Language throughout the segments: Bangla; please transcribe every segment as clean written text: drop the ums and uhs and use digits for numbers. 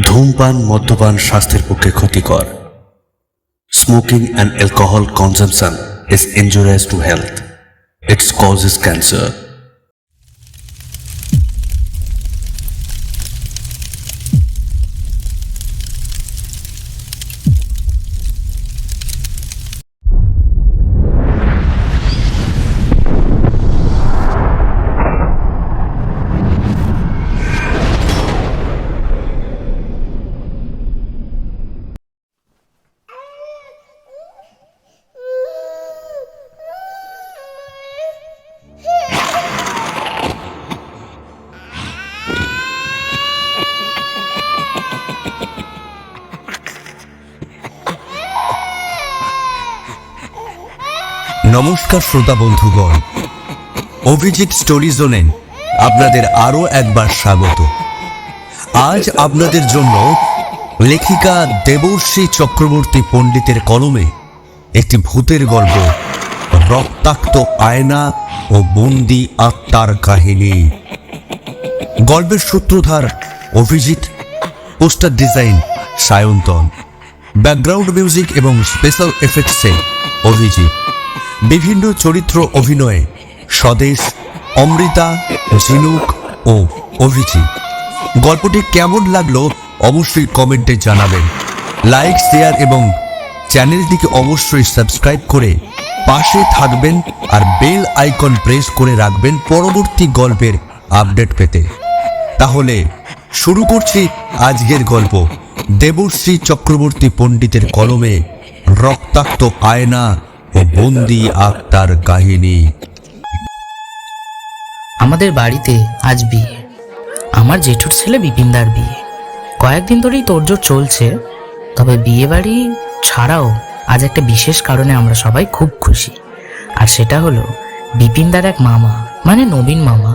ধূমপান মদ্যপান স্বাস্থ্যের পক্ষে ক্ষতিকর। Smoking and alcohol consumption is injurious to health. It causes cancer. নমস্কার শ্রোতা বন্ধুগণ, অভিজিৎ স্টোরি জোনে আপনাদের আরো একবার স্বাগত। আজ আপনাদের জন্য লেখিকা দেবশ্রী চক্রবর্তী পণ্ডিতের কলমে একটি ভূতের গল্প, রক্তাক্ত আয়না ও বন্দি আত্মার কাহিনী। গল্পের সূত্রধার Abhijit, poster design Sayantan, background music এবং স্পেশাল এফেক্টসে অভিজিৎ, বিভিন্ন চরিত্র অভিনয়ে স্বদেশ, অমৃতা, ঝিনুক ও অভিজিৎ। গল্পটি কেমন লাগলো অবশ্যই কমেন্টে জানাবেন। লাইক, শেয়ার এবং চ্যানেলটিকে অবশ্যই সাবস্ক্রাইব করে পাশে থাকবেন আর বেল আইকন প্রেস করে রাখবেন পরবর্তী গল্পের আপডেট পেতে। তাহলে শুরু করছি আজকের গল্প, দেবশ্রী চক্রবর্তী পণ্ডিতের কলমে রক্তাক্ত আয়না ও বন্দি আত্মার কাহিনী। আমাদের বাড়িতে আজ বিয়ে। আমার জেঠুর ছেলে বিপিনদার বিয়ে। কয়েকদিন ধরেই তোড়জোড় চলছে, তবে বিয়ে বাড়ি ছাড়াও আজ একটা বিশেষ কারণে আমরা সবাই খুব খুশি। আর সেটা হলো বিপিনদার এক মামা, মানে নবীন মামা,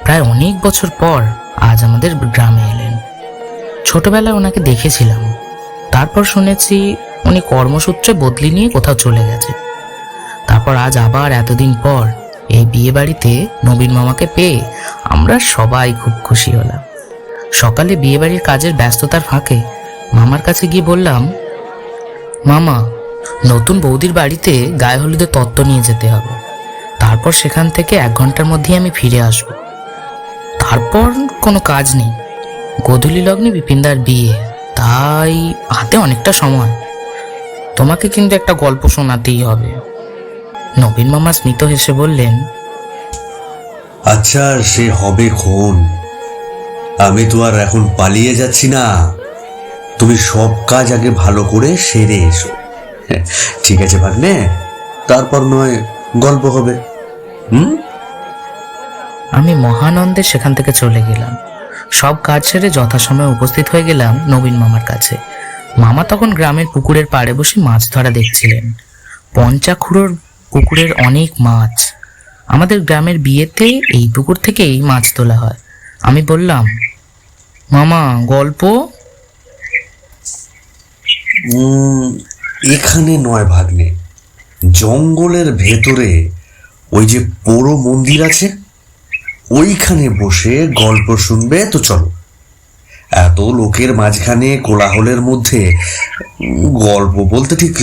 প্রায় অনেক বছর পর আজ আমাদের গ্রামে এলেন। ছোটবেলায় ওনাকে দেখেছিলাম, তারপর শুনেছি উনি কর্মসূত্রে বদলি নিয়ে কোথাও চলে গেছে। তারপর আজ আবার এতদিন পর এই বিয়ে বাড়িতে নবীন মামাকে পেয়ে আমরা সবাই খুব খুশি হলাম। সকালে বিয়ে বাড়ির কাজের ব্যস্ততার ফাঁকে মামার কাছে গিয়ে বললাম, মামা, নতুন বৌদির বাড়িতে গায়ে হলুদের তত্ত্ব নিয়ে যেতে হবে, তারপর সেখান থেকে 1 ঘন্টার মধ্যেই আমি ফিরে আসব। তারপর কোনো কাজ নেই, গোধূলি লগ্নে বিপিনদার বিয়ে, তাই হাতে অনেকটা সময়। তোমাকে কিন্তু একটা গল্প শোনাতেই হবে। নবীন মামা স্মিত হেসে বললেন, আচ্ছা, সে হবে খন। আমি তো আর এখন পালিয়ে যাচ্ছি না। তুমি সব কাজ আগে ভালো করে সেরে এসো। ঠিক আছে ভাগ্নে, তারপর নয় গল্প হবে। আমি মহানন্দে সেখান থেকে চলে গেলাম। সব কাজ সেরে যথাসময়ে উপস্থিত হয়ে গেলাম নবীন মামার কাছে। মামা তখন গ্রামের পুকুরের পাড়ে বসে মাছ ধরা দেখছিলেন। পঞ্চাখুড়োর পুকুরের অনেক মাছ। আমাদের গ্রামের বিয়েতে এই পুকুর থেকেই মাছ তোলা হয়। আমি বললাম, মামা, গল্প? এখানে নয় ভাগ্নে, জঙ্গলের ভেতরে ওই যে পোড়ো মন্দির আছে, ওইখানে বসে গল্প শুনবে তো চলো। এত লোকের মাঝখানে কোলাহলের মধ্যে গল্প বলতে ঠিক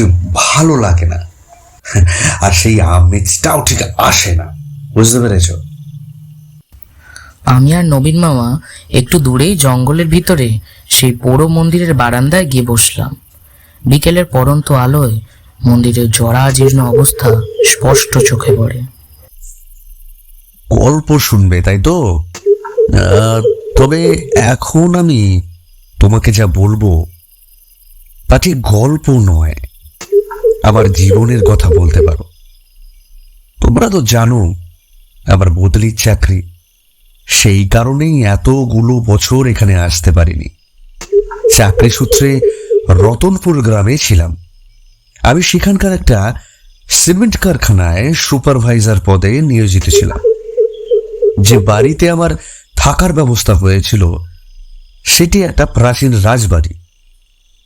ভালো লাগে না, আর সেই আমেজটাও ঠিক আসে না, বুঝতে পেরেছ? আমি আর নবীন মামা একটু দূরেই জঙ্গলের ভিতরে সেই পোড়ো মন্দিরের বারান্দায় গিয়ে বসলাম। বিকেলের পরন্ত আলোয় মন্দিরের জরাজীর্ণ অবস্থা স্পষ্ট চোখে পড়ে। গল্প শুনবে তাই তো? তবে এখন আমি তোমাকে যা বলবো তা ঠিক গল্প নয়, আবার জীবনের কথা বলতে পারো। তোমরা তো জানো আবার বদলির চাকরি, সেই কারণেই এতগুলো বছর এখানে আসতে পারিনি। চাকরি সূত্রে রতনপুর গ্রামে ছিলাম। আমি সেখানকার একটা সিমেন্ট কারখানায় সুপারভাইজার পদে নিয়োজিত ছিলাম। যে বাড়িতে আমার থাকার ব্যবস্থা হয়েছিল সেটি একটা প্রাচীন রাজবাড়ি।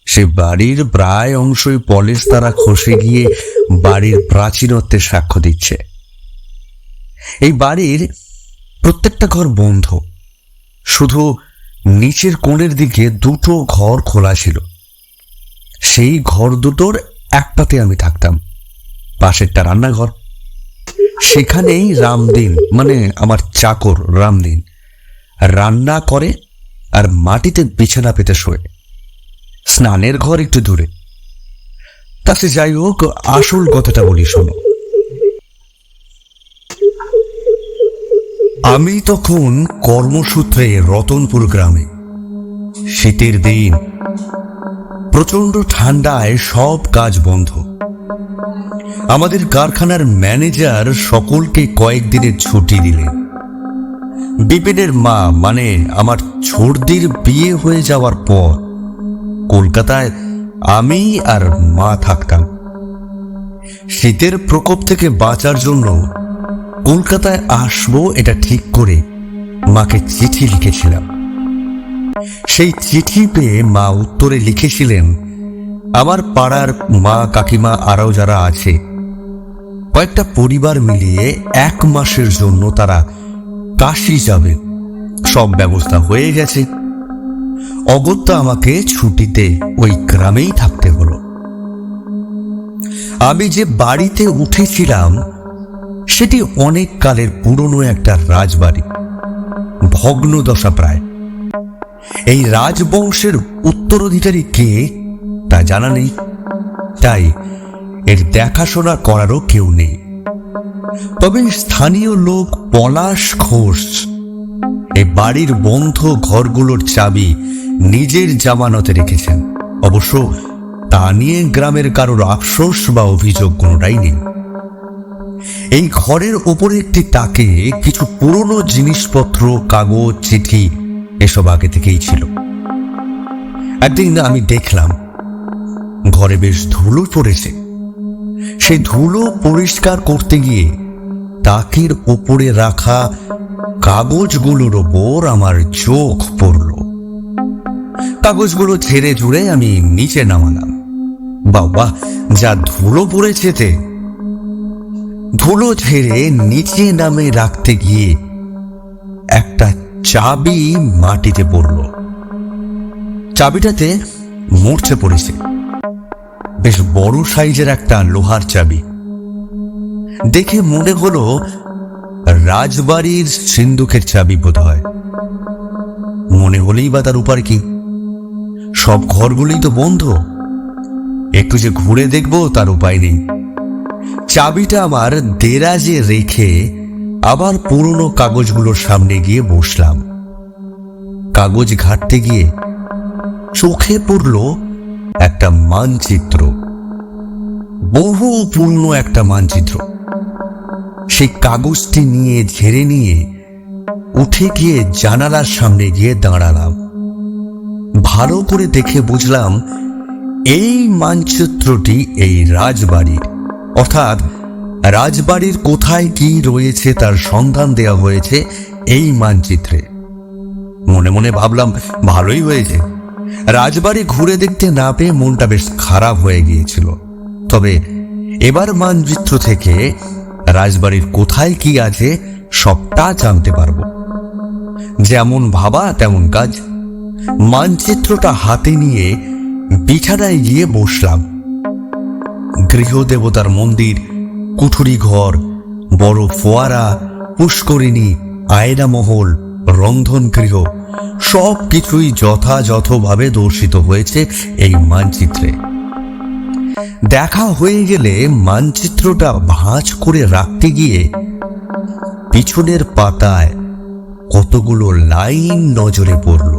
সে বাড়ির প্রায় অংশই পলিশ দ্বারা খসে গিয়ে বাড়ির প্রাচীনত্বের সাক্ষ্য দিচ্ছে। এই বাড়ির প্রত্যেকটা ঘর বন্ধ, শুধু নিচের কোণের দিকে দুটো ঘর খোলা ছিল। সেই ঘর দুটোর একটাতে আমি থাকতাম, পাশেরটা রান্নাঘর। সেখানেই রামদিন, মানে আমার চাকর রামদিন, রান্না করে আর মাটিতে বিছানা পেতে শোয়। স্নানের ঘর একটু দূরে। তাতে যাই হোক, আসল কথাটা বলি শোনো। আমি তখন কর্মসূত্রে রতনপুর গ্রামে। শীতের দিন, প্রচন্ড ঠান্ডায় সব কাজ বন্ধ। আমাদের কারখানার ম্যানেজার সকলকে কয়েকদিনের ছুটি দিলেন। বিপিনের মা, মানে আমার ছোড়দির বিয়ে হয়ে যাওয়ার পর কলকাতায় আমি আর মা থাকতাম। শীতের প্রকোপ থেকে বাঁচার জন্য কলকাতায় আসবো এটা ঠিক করে মাকে চিঠি লিখেছিলাম। সেই চিঠি পেয়ে মা উত্তরে লিখেছিলেন, আমার পাড়ার মা, কাকিমা আরও যারা আছে, কয়েকটা পরিবার মিলিয়ে 1 মাসের জন্য তারা কাশী যাবে, সব ব্যবস্থা হয়ে গেছে। অগত্যা আমাকে ছুটিতে ওই গ্রামেই থাকতে হলো। আমি যে বাড়িতে উঠেছিলাম সেটি অনেক কালের পুরনো একটা রাজবাড়ি, ভগ্নদশা প্রায়। এই রাজবংশের উত্তরাধিকারী কে তা জানা নেই, তাই এর দেখাশোনা করারও কেউ নেই। তবে স্থানীয় লোক পলাশ ঘোষ এই বাড়ির বন্ধ ঘরগুলোর চাবি নিজের জামানতে রেখেছেন। অবশ্য তা নিয়ে গ্রামের কারোর আফসোস বা অভিযোগ কোনোটাই নেই। এই ঘরের ওপরে একটি তাকে কিছু পুরনো জিনিসপত্র, কাগজ, চিঠি এসব আগে থেকেই ছিল। একদিন আমি দেখলাম ঘরে বেশ ধুলো পড়েছে। সেই ধুলো পরিষ্কার করতে গিয়ে তাকের ওপরে রাখা কাগজগুলোর ওপর আমার চোখ পড়ল। কাগজগুলো ঝেড়ে ঝুড়ে আমি নিচে নামালাম। বাবা, যা ধুলো পড়েছে! ধুলো ঝেড়ে নিচে নামে রাখতে গিয়ে একটা চাবি মাটিতে পড়ল। চাবিটাতে মরচে পড়েছে। বেশ বড় সাইজের একটা লোহার চাবি। দেখে মনে হলো রাজবাড়ির সিন্ধুকের চাবি বোধ হয়। মনে হলেই বা তার উপায় কি? সব ঘরগুলোই তো বন্ধ। একটু যে ঘুরে দেখবো তার উপায় নেই। চাবিটা আমার দেরাজে রেখে আবার পুরনো কাগজগুলোর সামনে গিয়ে বসলাম। কাগজ ঘাঁটতে গিয়ে চোখে পড়ল একটা মানচিত্র, বহু পুরনো একটা মানচিত্র। সেই কাগজটি নিয়ে ঝেড়ে নিয়ে উঠে গিয়ে জানালার সামনে গিয়ে দাঁড়ালাম। ভালো করে দেখে বুঝলাম এই মানচিত্রটি এই রাজবাড়ির, অর্থাৎ রাজবাড়ির কোথায় কি রয়েছে তার সন্ধান দেওয়া হয়েছে এই মানচিত্রে। মনে মনে ভাবলাম, ভালোই হয়েছে। রাজবাড়ি ঘুরে দেখতে না পেয়ে মনটা বেশ খারাপ হয়ে গিয়েছিল। তবে এবার মানচিত্র থেকে রাজবাড়ির কোথায় কি আছে সবটা জানতে পারবো। যেমন ভাবা তেমন কাজ। মানচিত্রটা হাতে নিয়ে বিছানায় গিয়ে বসলাম। গৃহদেবতার মন্দির, কুঠুরি ঘর, বড় ফোয়ারা, পুষ্করিণী, আয়নামহল, রন্ধন গৃহ সব কিছুই যথাযথভাবে দর্শিত হয়েছে এই মানচিত্রে। দেখা হয়ে গেলে মানচিত্রটা ভাঁজ করে রাখতে গিয়ে পিছনের পাতায় কতগুলো লাইন নজরে পড়ল।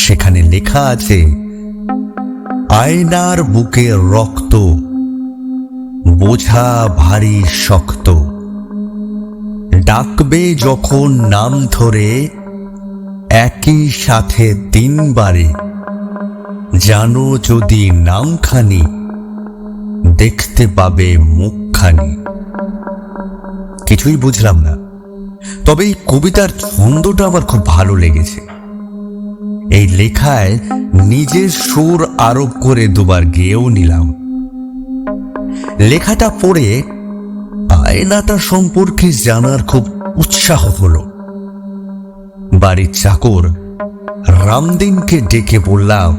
সেখানে লেখা আছে, আয়নার বুকে রক্ত, বোঝা ভারী শক্ত, ডাকবে যখন নাম ধরে একই সাথে 3 বারে, জানো যদি নামখানি দেখতে পাবে মুখখানি। কিছুই বুঝলাম না, তবে এই কবিতার ছন্দটা আমার খুব ভালো লেগেছে। এই লেখায় নিজের সুর আরোপ করে দুবার গেয়েও নিলাম। লেখাটা পড়ে আয়নাটা সম্পর্কে জানার খুব উৎসাহ হলো। বাড়ির চাকর রামদিনকে ডেকে বললাম,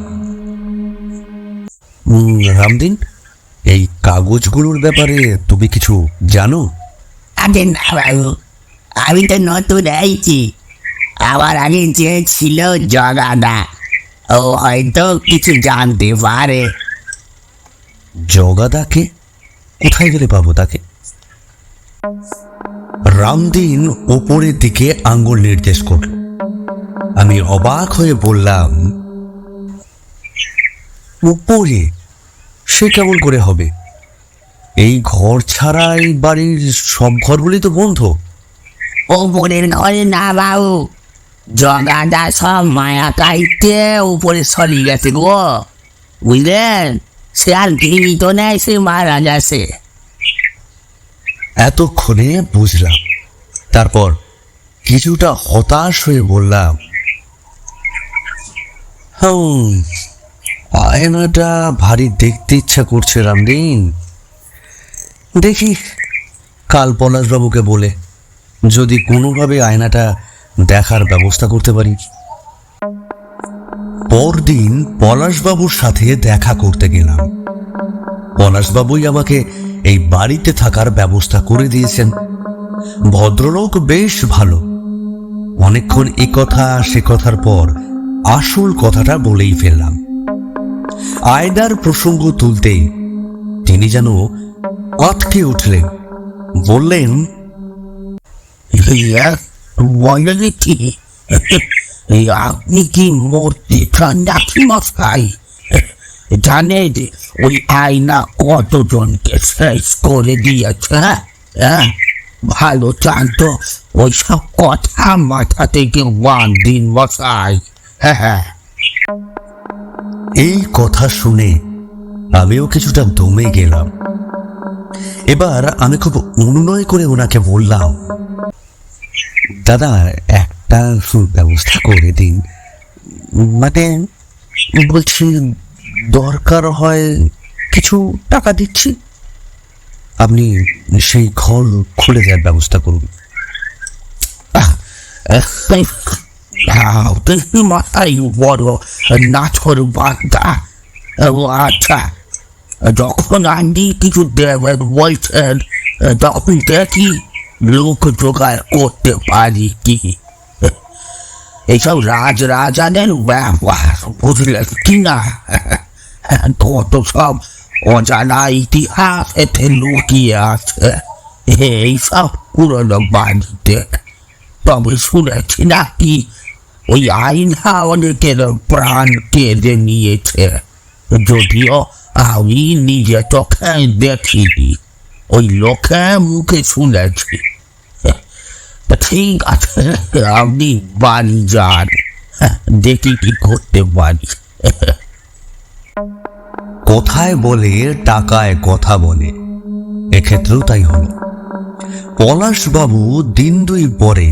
রামদিন, এই কাগজগুলোর ব্যাপারে তুমি কিছু জানো? আরে না বাবু, আমি তো নতুন আইছি। আমার আগে যে ছিল জগাদা, ও হয়তো কিছু জানতে পারে। জগাদাকে? কোথায় গেলে পাবো তাকে? রামদিন ওপরের দিকে আঙ্গুল নির্দেশ করল। আমি অবাক হয়ে বললাম, উপরে? সে কেমন করে হবে? এই ঘর ছাড়া এই বাড়ির সব ঘরগুলি তো বন্ধ। ওপরের ঘরে না বাবু, জগাদা সব মায়া কাইতে উপরে সরি গেছে গো, বুঝলেন? সে আর জীবিত নেই, সে মারা গেছে। এতক্ষণে বুঝলাম। তারপর কিছুটা হতাশ হয়ে বললাম, আয়নাটা ভারী দেখতে ইচ্ছা করছে রামদিন। দেখি কাল পলাশবাবুকে বলে যদি কোনোভাবে আয়নাটা দেখার ব্যবস্থা করতে পারি। পরদিন পলাশবাবুর সাথে দেখা করতে গেলাম। পলাশবাবুই আমাকে এই বাড়িতে থাকার ব্যবস্থা করে দিয়েছেন। ভদ্রলোক বেশ ভালো। অনেকক্ষণ এ কথা সে কথার পর আসল কথাটা বলেই ফেললাম। আয়নার প্রসঙ্গ তুলতেই তিনি যেন আটকে উঠলেন। বললেন, বলেন কি, আপনি কি মূর্তি ঠান্ডাকি মশাই? জানেন ওই আয়না কতজনকে শেষ করে দিয়েছে? হ্যাঁ, ভালো চান তো ওইসব কথা মাথা থেকে বাদ দিন মশাই। হ্যাঁ, এই কথা শুনে আমিও কিছুটা দমে গেলাম। এবার আমি খুব অনুনয় করে ওনাকে বললাম, দাদা, একটা ব্যবস্থা করে দিন। মানে বলছি, দরকার হয় কিছু টাকা দিচ্ছি, আপনি সেই ঘর খুলে দেওয়ার ব্যবস্থা করুন। মাথায় বড় নাচর বান্দা। আচ্ছা, যখন আপনি কিছু দেবেন বলছেন, তখন দেখি লোক জোগাড় করতে পারি কি। এইসব রাজাদের ব্যাপার, বুঝলেন কি না? কত সব অজানা ইতিহাস এতে লুকিয়ে আছে এইসব পুরনো বাড়িতে। তবে শুনেছি নাকি ওই আয়না অনেকের প্রাণ কেড়ে নিয়েছে, যদিও আমি নিজে চোখে দেখিনি, ওই লোকে মুখে শুনেছি। ঠিক আছে, আপনি বাড়ি যান, দেখি কি করতে পারি। কথায় বলে টাকায় কথা বলে, এক্ষেত্রেও তাই হলো। পলাশবাবু দিন দুই পরে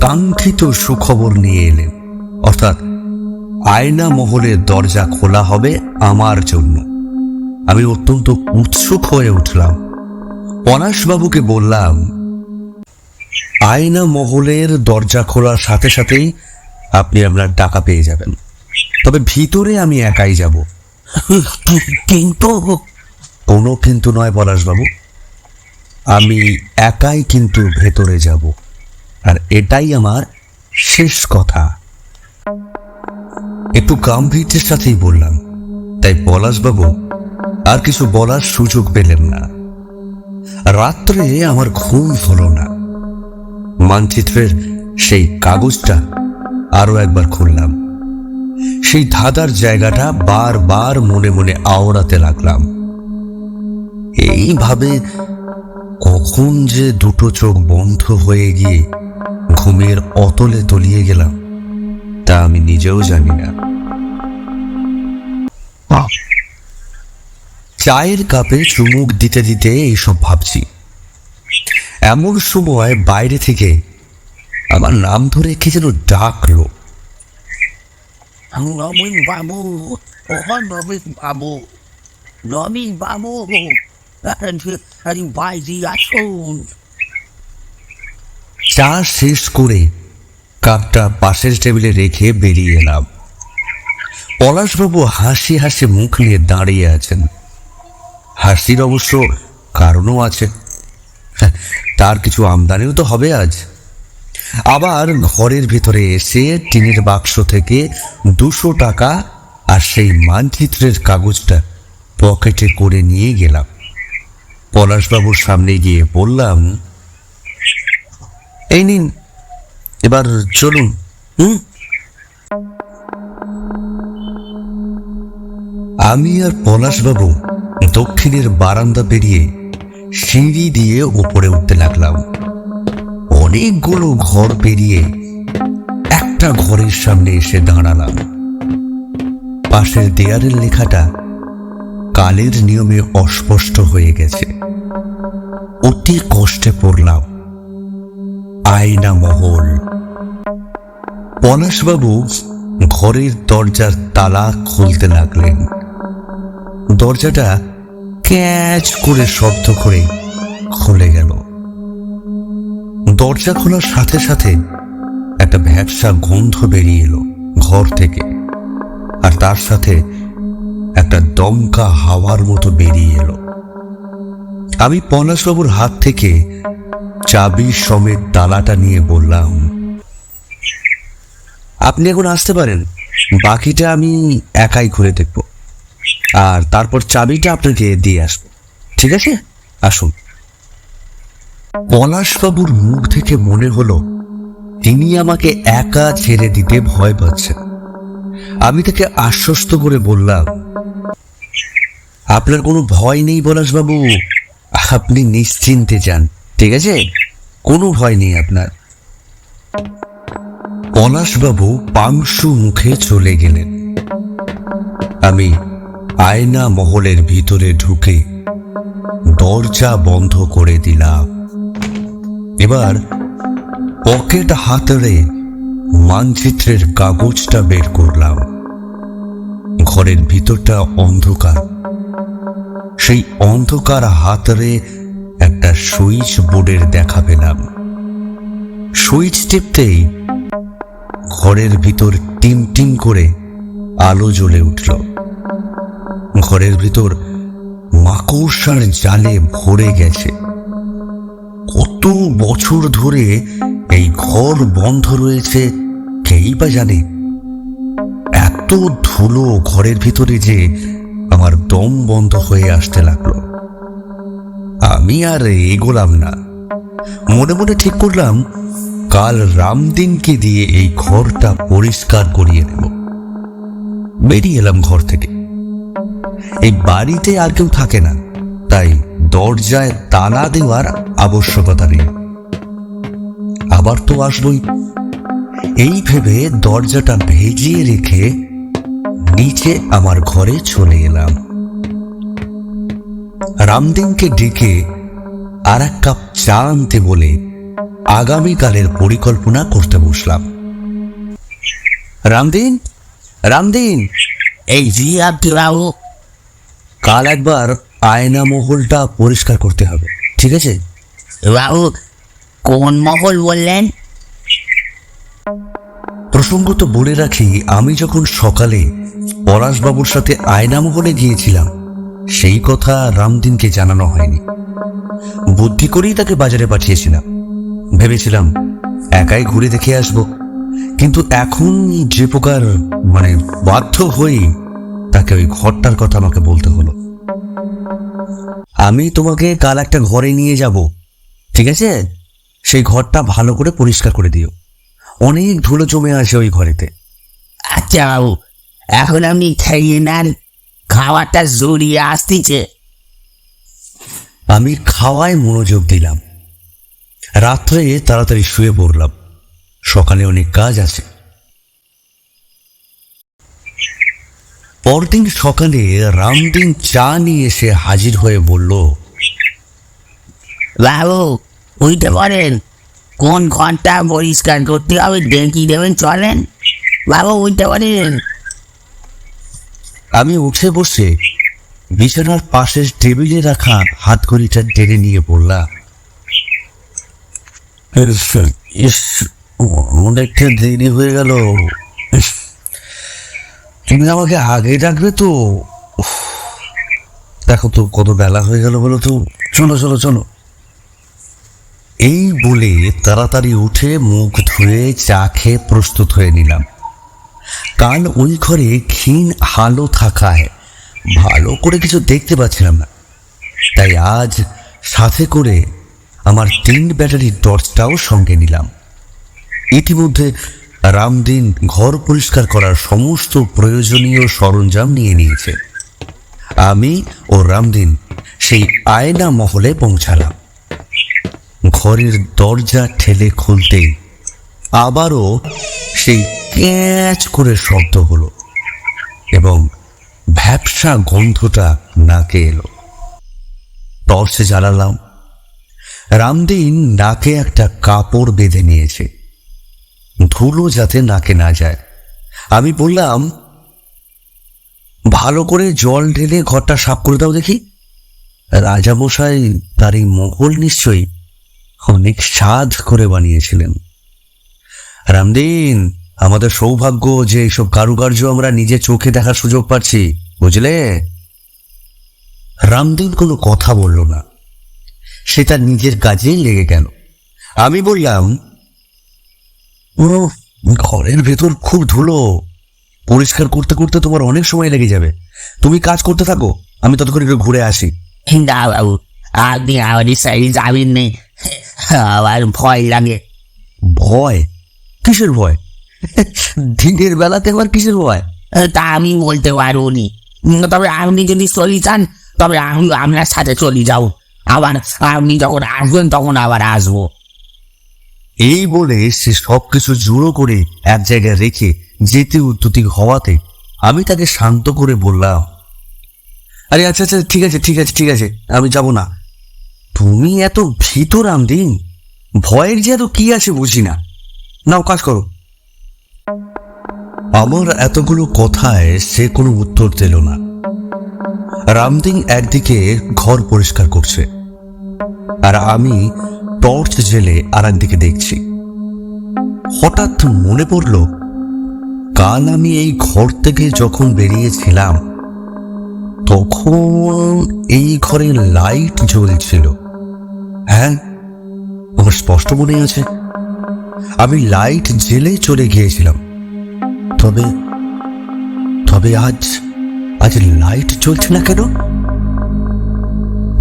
কাঙ্ক্ষিত সুখবর নিয়ে এলেন, অর্থাৎ আয়না মহলের দরজা খোলা হবে আমার জন্য। আমি অত্যন্ত উৎসুক হয়ে উঠলাম। পলাশবাবুকে বললাম, আয়না মহলের দরজা খোলার সাথে সাথেই আপনি আপনার টাকা পেয়ে যাবেন, তবে ভিতরে আমি একাই যাব। কিন্তু কোনো কিন্তু নয় পলাশবাবু, আমি একাই কিন্তু ভেতরে যাব, আর এটাই আমার শেষ কথা। একটু গাম্ভীর্যের সাথেই বললাম, তাই পলাশবাবু আর কিছু বলার সুযোগ পেলেন না। রাত্রে আমার ঘুম হলো না। মানচিত্রের সেই কাগজটা আরো একবার খুললাম। সেই ধাঁধার জায়গাটা বারবার মনে মনে আওড়াতে লাগলাম। এইভাবে কখন যে দুটো চোখ বন্ধ হয়ে গিয়ে ঘুমের অতলে তলিয়ে গেলাম তা আমি নিজেও জানি না। চায়ের কাপে চুমুক দিতে দিতে এইসব ভাবছি। এমন সময় বাইরে থেকে আমার নাম ধরে কে যেন ডাকলো। নবীন বাবু, ও নবীন বাবু, নবীন বাবু, আরে বাইরে আসুন। চা শেষ করে কাপটা পাশের টেবিলে রেখে বেরিয়ে এলাম। পলাশবাবু হাসি হাসি মুখ নিয়ে দাঁড়িয়ে আছেন। হাসির অবশ্য কারণও আছে, তার কিছু আমদানিও তো হবে আজ। আবার ঘরের ভিতরে এসে টিনের বাক্স থেকে 200 টাকা আর সেই মানচিত্রের কাগজটা পকেটে করে নিয়ে গেলাম। পলাশবাবুর সামনে গিয়ে বললাম, এই নিন, এবার চলুন। আমি আর পলাশবাবু দক্ষিণের বারান্দা পেরিয়ে সিঁড়ি দিয়ে উপরে উঠতে লাগলাম। অনেকগুলো ঘর পেরিয়ে একটা ঘরের সামনে এসে দাঁড়ালাম। পাশের দেয়ালের লেখাটা কালের নিয়মে অস্পষ্ট হয়ে গেছে। অতি কষ্টে পড়লাম, আয়না মহল। পলাশবাবু ঘরের দরজার তালা খুলতে লাগলেন। দরজাটা ক্যাচ করে শব্দ করে খুলে গেল। দরজা খোলার সাথে সাথে একটা ভ্যাপসা গন্ধ বেরিয়ে এলো ঘর থেকে, আর তার সাথে একটা দমকা হাওয়ার মতো বেরিয়ে এলো। আমি পলাশবাবুর হাত থেকে চাবি সমেত তালাটা নিয়ে বললাম, আপনি এখন আসতে পারেন, বাকিটা আমি একাই খুলে দেখব, আর তারপর চাবিটা আপনাকে দিয়ে আসবো। ঠিক আছে, আসুন। পলাশবাবুর মুখ থেকে মনে হলো তিনি আমাকে একা ছেড়ে দিতে ভয় পাচ্ছেন। আমি তাকে আশ্বস্ত করে বললাম, আপনার কোনো ভয় নেই পলাশবাবু, আপনি নিশ্চিন্তে যান, ঠিক আছে, কোনো ভয় নেই আপনার। পলাশবাবু পাংশু মুখে চলে গেলেন। আমি আয়না মহলের ভিতরে ঢুকে দরজা বন্ধ করে দিলাম। এবার পকেট হাতড়ে মানচিত্রের কাগজটা বের করলাম। ঘরের ভিতরটা অন্ধকার। সেই অন্ধকার হাতড়ে একটা সুইচ বোর্ডের দেখা পেলাম। সুইচ টিপতেই ঘরের ভিতর টিম টিম করে আলো জ্বলে উঠল। ঘরের ভিতর মাকড়সার জালে ভরে গেছে। কত বছর ধরে এই ঘর বন্ধ রয়েছে কেই বা জানে। এত ধুলো ঘরের ভিতরে যে আমার দম বন্ধ হয়ে আসতে লাগলো। আমি আর এগোলাম না। মনে মনে ঠিক করলাম, কাল রামদিনকে দিয়ে এই ঘরটা পরিষ্কার করিয়ে নেব। বেরিয়ে এলাম ঘর থেকে। এই বাড়িতে আর কেউ থাকে না, তাই দরজায় তালা দেওয়ার আবশ্যকতা নেই। আবার তো আসবই, এই ভেবে দরজাটা ভেজিয়ে রেখে নিচে আমার ঘরে চলে এলাম। রামদিনকে ডেকে আর এক কাপ চা আনতে বলে আগামীকালের পরিকল্পনা করতে বসলাম। রামদিন, রামদিন, এই জি আপনি বাবু। কাল একবার আয়না মহলটা পরিষ্কার করতে হবে, ঠিক আছে? বাবু, কোন মহল বললেন? প্রসঙ্গত বলে রাখি, আমি যখন সকালে পলাশবাবুর সাথে আয়না মহলে গিয়েছিলাম, সেই কথা রামদিনকে জানানো হয়নি। বুদ্ধি করেই তাকে বাজারে পাঠিয়েছিলাম। ভেবেছিলাম একাই ঘুরে দেখে আসব, কিন্তু এখন যে প্রকার বাধ্য হয়েই তাকে ওই ঘরটার কথা আমাকে বলতে হলো। আমি তোমাকে কাল একটা ঘরে নিয়ে যাব, ঠিক আছে? সেই ঘরটা ভালো করে পরিষ্কার করে দিও। অনেক ধুলো জমে আছে ওই ঘরেতে। আচ্ছা বাবু, এখন আপনি খেয়ে নেন, খাবারটা জড়িয়ে আসতেছে। আমি খাওয়ায় মনোযোগ দিলাম। রাত্রে তাড়াতাড়ি শুয়ে পড়লাম, সকালে অনেক কাজ আছে। পরদিন সকালে রামদিন চা নিয়ে এসে হাজির হয়ে বলল, বাবু উঠতে পারেন, কোন ঘরটা পরিষ্কার করতে হবে দেখিয়ে দেবেন, চলেন বাবু, উঠতে পারেন। আমি উঠে বসে বিছানার পাশের টেবিলে রাখা হাতঘড়িটা টেনে নিয়ে বললাম, অনেকটা দেরি হয়ে গেল। তুমি আমাকে আগে ডাকবে তো। উফ, দেখো তো কত বেলা হয়ে গেল বলো তো। চলো চলো চলো। এই বলে তাড়াতাড়ি উঠে মুখ ধুয়ে চা খেয়ে প্রস্তুত হয়ে নিলাম। কাল ওই ঘরে ক্ষীণ আলো থাকায় ভালো করে কিছু দেখতে পাচ্ছিলাম না, তাই আজ সাথে করে আমার 3 ব্যাটারির টর্চটাও সঙ্গে নিলাম। ইতিমধ্যে রামদিন ঘর পরিষ্কার করার সমস্ত প্রয়োজনীয় সরঞ্জাম নিয়ে নিয়েছে। আমি ও রামদিন সেই আয়না মহলে পৌঁছালাম। ঘরের দরজা ঠেলে খুলতেই আবারও সেই ক্যাচ করে শব্দ হলো এবং ভ্যাপসা গন্ধটা নাকে এলো। টর্চে জ্বালালাম। রামদিন নাকে একটা কাপড় বেঁধে নিয়েছে, ধুলো যাতে নাকে না যায়। আমি বললাম, ভালো করে জল ঢেলে ঘরটা সাফ করে দাও দেখি। রাজামশাই তার এই মহল নিশ্চয়ই অনেক সাধ করে বানিয়েছিলেন। রামদিন, আমাদের সৌভাগ্য যে এইসব কারুকার্য আমরা নিজে চোখে দেখার সুযোগ পাচ্ছি, বুঝলে? রামদিন কোনো কথা বলল না, সে তার নিজের কাজেই লেগে গেল। আমি বললাম, ঘরের ভেতর খুব ধুলো, পরিষ্কার করতে করতে তোমার অনেক সময় লেগে যাবে। তুমি কাজ করতে থাকো, আমি ততক্ষণ একটু ঘুরে আসি। না বাবু, আপনি আমাদের সাইডে যাবেন নেই, আমার ভয় লাগে। ভয়? কিসের ভয়? দিনের বেলাতে আবার কিসের ভয়? তা আমি বলতে পারবো নি, তবে আপনি যদি চলে যান তবে আমি আপনার সাথে চলে যাও। আবার আপনি যখন আসবেন তখন আবার আসবো। এই বলে সে সবকিছু জুড়ো করে এক জায়গায় রেখে যেতে উদ্যতি হওয়াতে আমি তাকে শান্ত করে বললাম, আরে আচ্ছা আচ্ছা, ঠিক আছে ঠিক আছে ঠিক আছে, আমি যাব না। তুমি এত ভীত রামদিন, ভয়ের যে এত কি আছে বুঝি না। নাও কাজ করো। আমার এতগুলো কথায় সে কোনো উত্তর দিল না। রামদিন একদিকে ঘর পরিষ্কার করছে আর আমি টর্চ জেলে আর একদিকে দেখছি। হঠাৎ মনে পড়ল, কাল আমি এই ঘর থেকে যখন বেরিয়েছিলাম তখন এই ঘরে লাইট জ্বলছিল। হ্যাঁ, আমার স্পষ্ট মনে আছে, আমি লাইট জেলে চলে গিয়েছিলাম। তবে তবে আজ আজ লাইট জ্বলছে না কেন?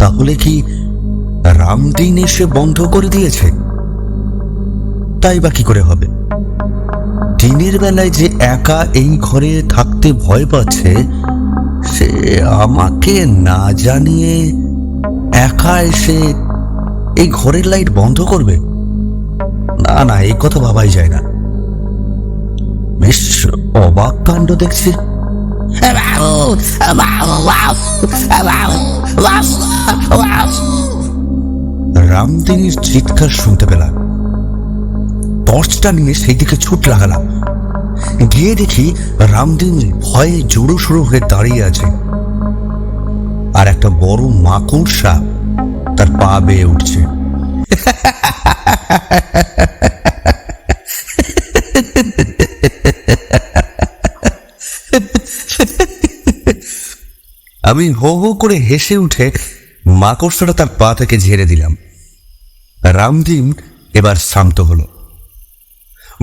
তাহলে কি রামদিন এসে বন্ধ করে দিয়েছে? তাই বা কি করে হবে? দিনের বেলায় যে একা এই ঘরে থাকতে ভয় পাচ্ছে, সে আমাকে না জানিয়ে একা এসে এই ঘরের লাইট বন্ধ করবে? না না, এই কথা ভাবাই যায় না। বেশ অবাক কাণ্ড দেখছি। বাবু, বাবু, বাবু, বাবু, বাবু, বাবু। রামদিনের চিৎকার শুনতে পেলাম। টর্চটা নিয়ে সেই দিকে ছুট লাগালাম। গিয়ে দেখি রামদিন ভয়ে জোড়ো সোড়ো হয়ে দাঁড়িয়ে আছে আর একটা বড় মাকড়সা তার পা বেয়ে উঠছে। আমি হো হো করে হেসে উঠে মাকড়সাটা তার পা থেকে ঝেড়ে দিলাম। রামদিন এবার শান্ত হলো।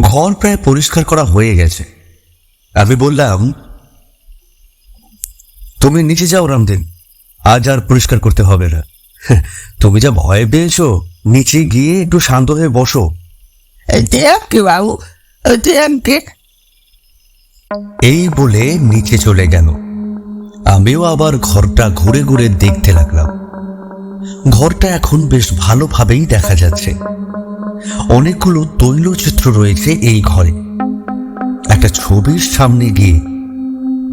ঘর প্রায় পরিষ্কার করা হয়ে গেছে। আমি বললাম, তুমি নিচে যাও রামদিন, আজ আর পরিষ্কার করতে হবে না। তুমি যা ভয় পেয়েছো, নিচে গিয়ে একটু শান্ত হয়ে বসো। দেখি বাবু, দেখি। এই বলে নিচে চলে গেল। আমিও আবার ঘরটা ঘুরে ঘুরে দেখতে লাগলাম। ঘরটা এখন বেশ ভালোভাবেই দেখা যাচ্ছে। অনেকগুলো তৈলচিত্র রয়েছে এই ঘরে। একটা ছবির সামনে গিয়ে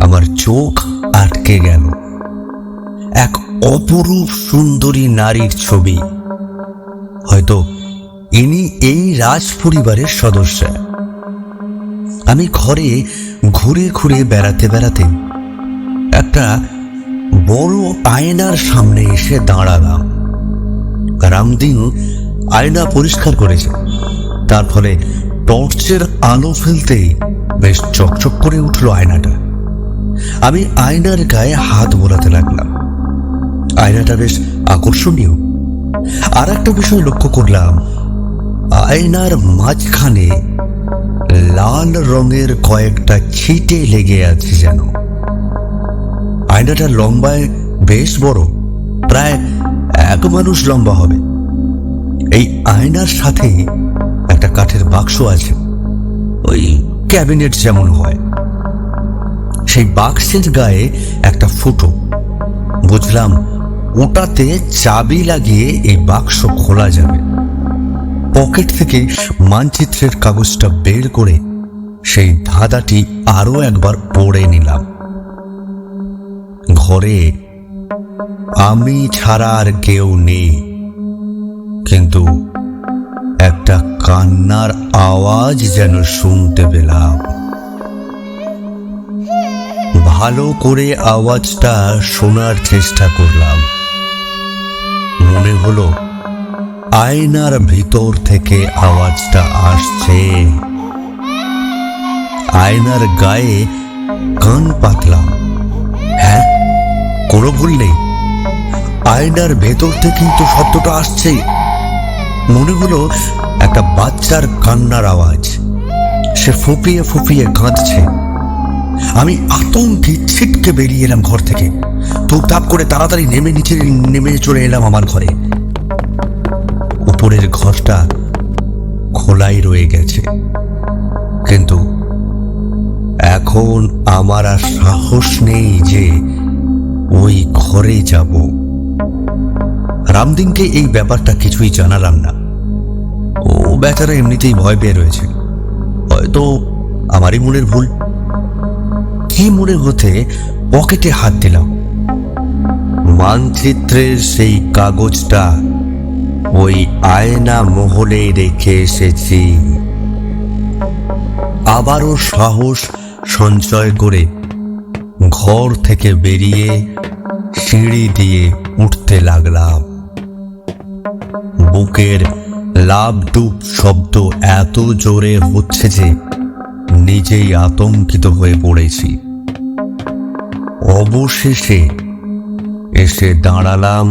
আমার চোখ আটকে গেল। এক অপরূপ সুন্দরী নারীর ছবি। হয়তো ইনি এই রাজ পরিবারের সদস্য। আমি ঘরে ঘুরে ঘুরে বেড়াতে বেড়াতে একটা বড় আয়নার সামনে এসে দাঁড়ালাম। রামদিন আয়না পরিষ্কার করেছে, তার ফলে টর্চের আলো ফেলতেই বেশ চকচক করে উঠল আয়নাটা। আমি আয়নার গায়ে হাত বোলাতে লাগলাম। আয়নাটা বেশ আকর্ষণীয়। আর একটা বিষয় লক্ষ্য করলাম, আয়নার মাঝখানে লাল রঙের কয়েকটা ছিটে লেগে আছে যেন। আয়নাটা লম্বায় বেশ বড়, প্রায় এক মানুষ লম্বা হবে। এই আয়নার সাথে একটা কাঠের বাক্স আছে, ওই ক্যাবিনেট যেমন হয়। সেই বাক্সের গায়ে একটা ফুটো। বুঝলাম ওটাতে চাবি লাগিয়ে এই বাক্স খোলা যাবে। পকেট থেকে মানচিত্রের কাগজটা বের করে সেই ধাঁধাটি আরো একবার পড়ে নিলাম। ঘরে আমি ছাড়া আর কেউ নেই, কিন্তু একটা কান্নার আওয়াজ যেন শুনতে পেলাম। ভালো করে আওয়াজটা শোনার চেষ্টা করলাম। মনে হলো আয়নার ভিতর থেকে আওয়াজটা আসছে। আয়নার গায়ে কান পাতলাম। হ্যাঁ, কোনো ভুল নেই, আয়নার ভেতর থেকেই তো শব্দটা আসছে। মনে হলো একটা বাচ্চার কান্নার আওয়াজ। সে ফুপিয়ে ফুপিয়ে কাঁদছে। আমি আতঙ্কে ছিটকে বেরিয়ে এলাম ঘর থেকে। টুকটাক করে তাড়াতাড়ি নেমে চলে এলাম আমার ঘরে। উপরের ঘরটা খোলাই রয়ে গেছে, কিন্তু এখন আমার আর সাহস নেই যে ওই ঘরে যাব। রামদিনকে এই ব্যাপারটা কিছুই জানালাম না। ও বেচারা এমনিতেই ভয় পেয়ে রয়েছে। হয়তো আমারই মনের ভুল। কি মনে হতে পকেটে হাত দিলাম। মানচিত্রের সেই কাগজটা ওই আয়না মহলে রেখে এসেছি। আবারও সাহস সঞ্চয় করে ঘর থেকে বেরিয়ে সিঁড়ি দিয়ে উঠতে লাগলাম। বুকের লাফডুপ শব্দ এত জোরে হচ্ছে যে নিজেই আতঙ্কিত হয়ে পড়েছি। অবশেষে এসে দাঁড়ালাম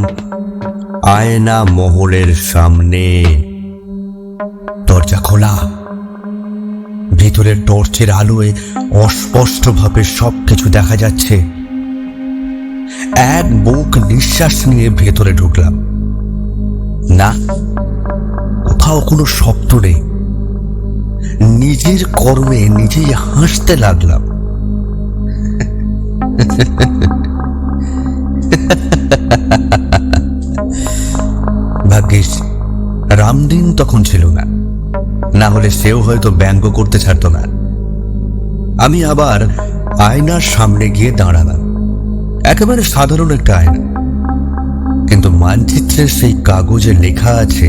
আয়না মহলের সামনে। দরজা খোলা। ভিতরের টর্চের আলোয় অস্পষ্টভাবে সবকিছু দেখা যাচ্ছে। এক বুক নিঃশ্বাস নিয়ে ভেতরে ঢুকলাম। না, কোথাও কোনো শব্দ নেই। নিজের কর্মে নিজেই হাসতে লাগলাম। ভাগ্যিস রামদিন তখন ছিল না, না হলে সেও হয়তো ব্যঙ্গ করতে ছাড়তো না। আমি আবার আয়নার সামনে গিয়ে দাঁড়ালাম। একেবারে সাধারণ একটা আয়না, কিন্তু মানচিত্রের সেই কাগজে লেখা আছে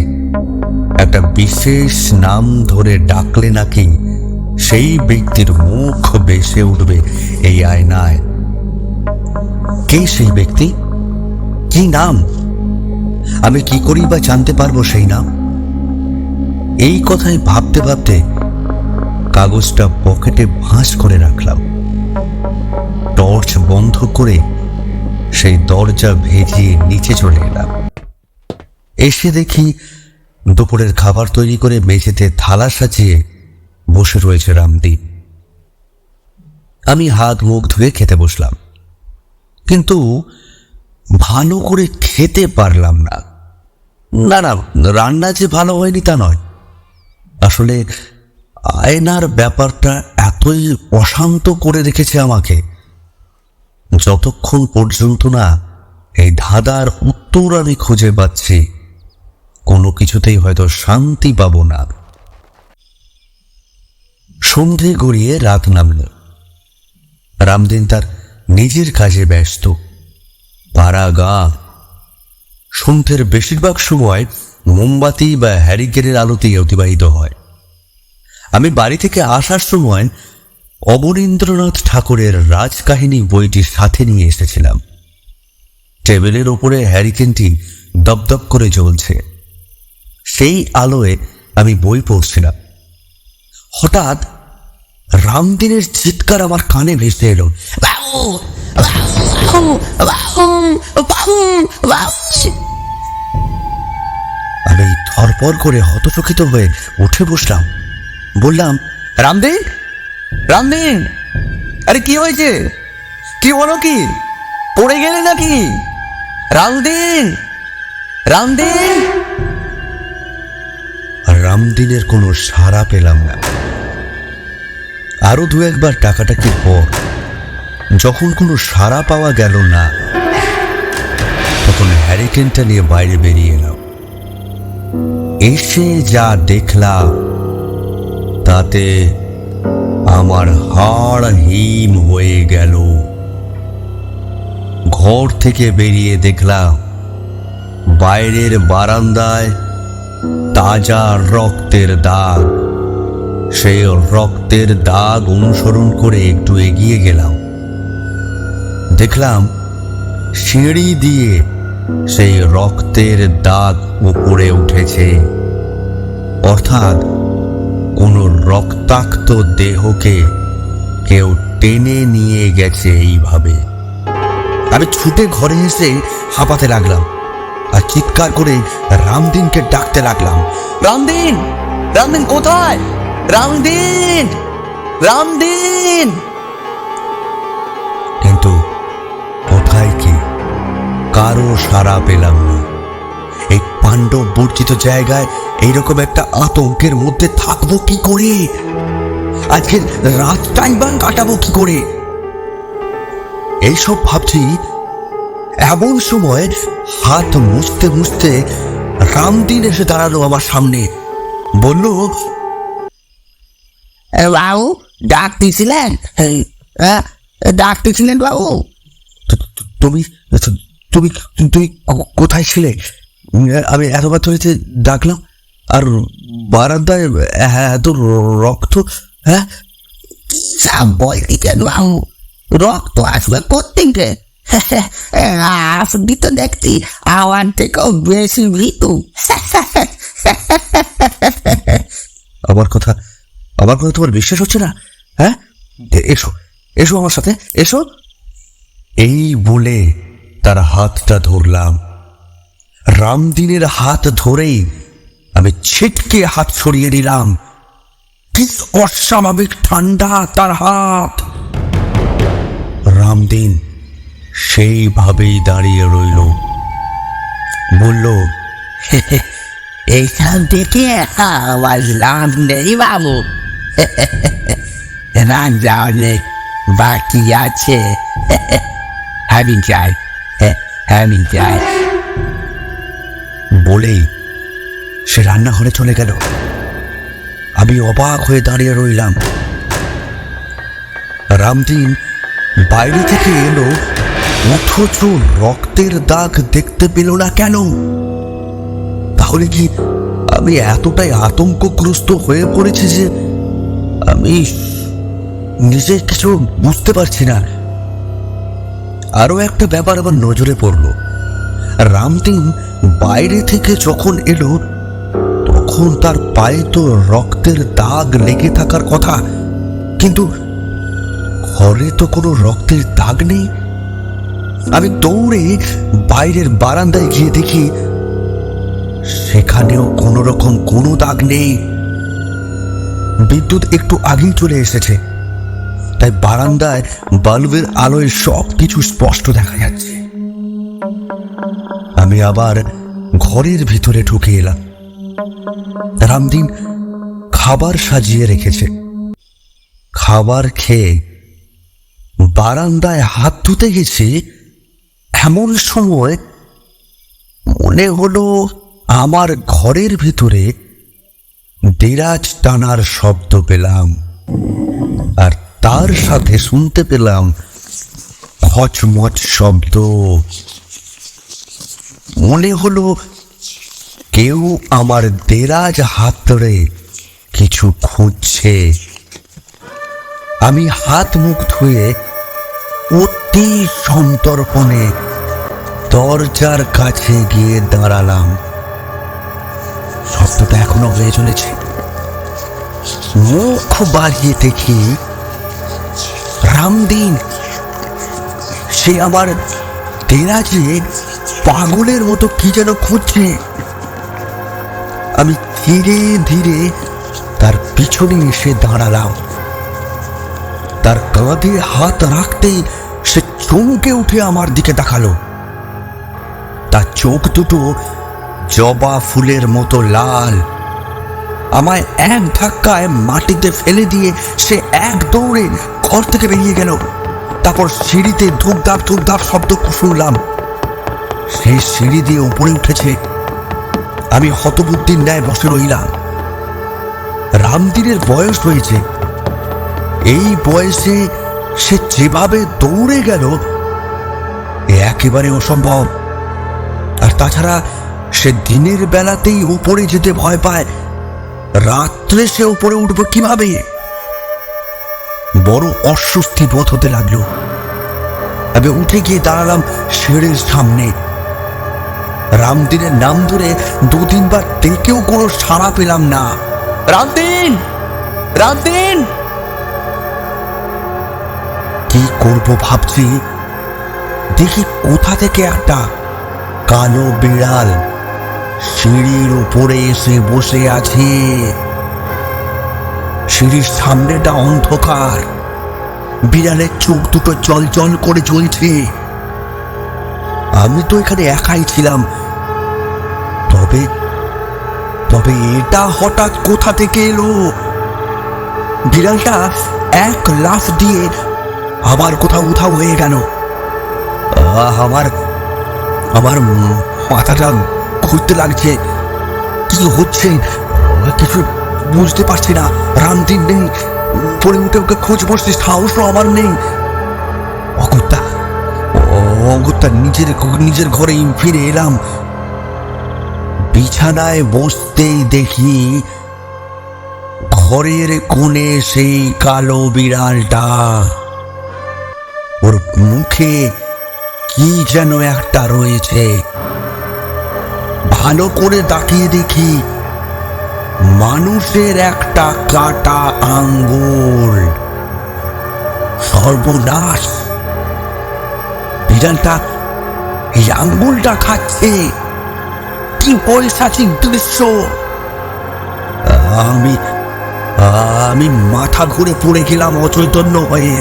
একটা বিশেষ নাম ধরে ডাকলে নাকি সেই ব্যক্তির মুখ ভেসে উঠবে এই আয়নায়। কে সেই ব্যক্তি? কি নাম? আমি কি করি বা জানতে পারবো সেই নাম? এই কথাই ভাবতে ভাবতে কাগজটা পকেটে ভাঁজ করে রাখলাম। টর্চ বন্ধ করে সেই দরজা ভেজিয়ে নিচে চলে এলাম। এসে দেখি দুপুরের খাবার তৈরি করে মেঝেতে থালা সাজিয়ে বসে রয়েছে রামদীপ। আমি হাত মুখ ধুয়ে খেতে বসলাম, কিন্তু ভালো করে খেতে পারলাম না। না না, রান্না যে ভালো হয়নি তা নয়, আসলে আয়নার ব্যাপারটা এতই অশান্ত করে রেখেছে আমাকে, যতক্ষণ পর্যন্ত না এই ধাঁধার উত্তর আমি খুঁজে পাচ্ছি কোনো কিছুতেই হয়তো শান্তি পাবো না। সন্ধে গড়িয়ে রাত নামল। রামদিন তার নিজের কাজে ব্যস্ত। পাড়া গা সন্ধ্যের বেশিরভাগ সময় মোমবাতি বা হ্যারিকেনের আলোতেই অতিবাহিত হয়। আমি বাড়ি থেকে আসার সময় অবনীন্দ্রনাথ ঠাকুরের রাজকাহিনী বইটি সাথে নিয়ে এসেছিলাম। টেবিলের ওপরে হ্যারিকেনটি দপদপ করে জ্বলছে। সেই আলোয় আমি বই পড়ছিলাম। হঠাৎ রামদিনের চিৎকার আমার কানে ভেসে এলো। বাবু বাবু বাবু বাবু বাবু। আমি ধরপর করে হতচকিত হয়ে উঠে বসলাম। বললাম, রামদিন, রামদিন, আরে কি হয়েছে? কি হলো? কি পড়ে গেলে নাকি? রামদিন, রামদিন। রামদিনের কোনো সাড়া পেলাম না। আরো দু একবার টাকাটাকির পর যখন কোনো সাড়া পাওয়া গেল না, তখন হ্যারিকেনটা নিয়ে বাইরে বেরিয়ে এলাম। এসে যা দেখলাম তাতে আমার হাড় হিম হয়ে গেল। ঘর থেকে বেরিয়ে দেখলাম বাইরের বারান্দায় তাজা রক্তের দাগ। সেই রক্তের দাগ অনুসরণ করে একটু এগিয়ে গেলাম। দেখলাম সিঁড়ি দিয়ে সেই রক্তের দাগ উপরে উঠেছে, অর্থাৎ কোনো রক্তাক্ত দেহকে কেউ টেনে নিয়ে গেছে এইভাবে। আমি ছুটে ঘরে এসে হাঁপাতে লাগলাম আর চিৎকার করে রামদিনকে ডাকতে লাগলাম, রামদিন, রামদিন কোথায়? রামদিন, রামদিন। কিন্তু কোথায় কি? কারো সাড়া পেলাম না। এই পাণ্ডব বর্জিত জায়গায় এইরকম একটা আতঙ্কের মধ্যে থাকবো কি করে? আজকের রাতটাই বা কাটাবো কি করে? এইসব ভাবছি, এমন সময় হাত মুছতে মুছতে রামদিন এসে দাঁড়ালো আমার সামনে। বলল, বাবু ডাকতেছিলেন? ডাকতেছিলেন বাবু? তুমি তুমি তুমি কোথায় ছিলে? আমি এতবার ধরে ডাকলাম, আর বারান্দায় এত রক্ত। হ্যাঁ, সব বলতেছেন বাবু, রক্ত আসবে কোত্থেকে? আপনি তো দেখছি আমার থেকেও বেশি ভীতু। আমার কথা তোমার বিশ্বাস হচ্ছে না? হ্যাঁ, এসো, এসো আমার সাথে, এসো। এই বলে তার হাতটা ধরলাম। রামদিনের হাত ধরেই আমি ছিটকে হাত সরিয়ে দিলাম। কি অস্বাভাবিক ঠান্ডা তার হাত! রামদিন সেইভাবেই দাঁড়িয়ে রইল। বলল, এইখান থেকে আমার লাভ নেই বাবু, রাজা অনেক বাকি আছে। আমি চাই, আমি চাই। বলেই সে রান্নাঘরে চলে গেল। আমি অবাক হয়ে দাঁড়িয়ে রইলাম। রামদিন বাইরে থেকে এলো, অথচ রক্তের দাগ দেখতে পেল না কেন? তাহলে কি আমি এতটাই আতঙ্কগ্রস্ত হয়ে পড়েছি যে আমি নিজে কিছু বুঝতে পারছি না? আরো একটা ব্যাপার আমার নজরে পড়ল। রামদিন বাইরে থেকে যখন এলো, তখন তার পায়ে তো রক্তের দাগ লেগে থাকার কথা, কিন্তু ঘরে তো কোনো রক্তের দাগ নেই। আমি দৌড়ে বাইরের বারান্দায় গিয়ে দেখি সেখানেও কোনো রকম কোনো দাগ নেই। বিদ্যুৎ একটু আগেই চলে এসেছে, তাই বারান্দায় বাল্বের আলোয় সব কিছু স্পষ্ট দেখা যাচ্ছে। আমি আবার ঘরের ভিতরে ঢুকে এলাম। রামদিন খাবার সাজিয়ে রেখেছে। খাবার খেয়ে বারান্দায় হাত ধুতে গেছি, এমন সময় মনে হলো আমার ঘরের ভিতরে দেরাজ টানার শব্দ পেলাম, আর তার সাথে শুনতে পেলাম খচমচ শব্দ। মনে হলো কেউ আমার দেরাজ হাত ধরে কিছু খুঁজছে। আমি হাত মুখ ধুয়ে অতি সন্তর্পণে দরজার কাছে গিয়ে দাঁড়ালাম। শব্দটা এখনো হয়ে চলেছে। মুখ বাড়িয়ে দেখি রামদিন। সে আমার দেরাজে পাগলের মতো কি যেন খুঁজছে। আমি ধীরে ধীরে তার পিছনে এসে দাঁড়ালাম। তার কাঁধে হাত রাখতেই সে চমকে উঠে আমার দিকে তাকালো। তার চোখ দুটো জবা ফুলের মতো লাল। আমায় এক ধাক্কায় মাটিতে ফেলে দিয়ে সে এক দৌড়ে ঘর থেকে বেরিয়ে গেল। তারপর সিঁড়িতে ধুপধাপ ধুপধাপ শব্দ শুনলাম। সেই সিঁড়ি দিয়ে উপরে উঠেছে। আমি হতবুদ্ধির ন্যায় বসে রইলাম। রামদিনের বয়স হয়েছে। এই বয়সে সে যেভাবে দৌড়ে গেল একেবারে অসম্ভব। আর তাছাড়া সে দিনের বেলাতেই উপরে যেতে ভয় পায়, রাত্রে সে উপরে উঠবে কিভাবে? বড় অস্বস্তি বোধ হতে লাগলো। আমি উঠে গিয়ে দাঁড়ালাম সিঁড়ির সামনে। রামদিনের নাম ধরে 2-3 বার ডেকেও কোনো সাড়া পেলাম না। রামদিন, রামদিন! কি করব ভাবছি, দেখি কোথা থেকে একটা কালো বিড়াল সিঁড়ির উপরে এসে বসে আছে। সিঁড়ির সামনেটা অন্ধকার। বিড়ালের চোখ দুটো জল করে জ্বলছে। আমি তো এখানে একাই ছিলাম। তবে তবে এটা হঠাৎ কোথা থেকে এলো? বিড়ালটা এক লাফ দিয়ে আবার কোথাও উধাও হয়ে গেল। আমার আমার মাথাটা ঘুরতে লাগছে। কি হচ্ছে কিছু বুঝতে পারছি না। রামদিন নেই। উপরে উঠে ওকে খোঁজ বসতে সাহসও আমার নেই। অগত্যা নিজের ঘরে ফিরে এলাম। বিছানায় বসতেই দেখি ঘরের কোণে সেই কালো বিড়ালটা। ওর মুখে কি যেন একটা রয়েছে। ভালো করে তাকিয়ে দেখি মানুষের একটা কাটা আঙ্গুল। সর্বনাশ! বিড়ালটা এই আঙ্গুলটা খাচ্ছে। কি পৈশাচিক দৃশ্য! আমি মাথা ঘুরে পড়ে গেলাম অচৈতন্য হয়ে।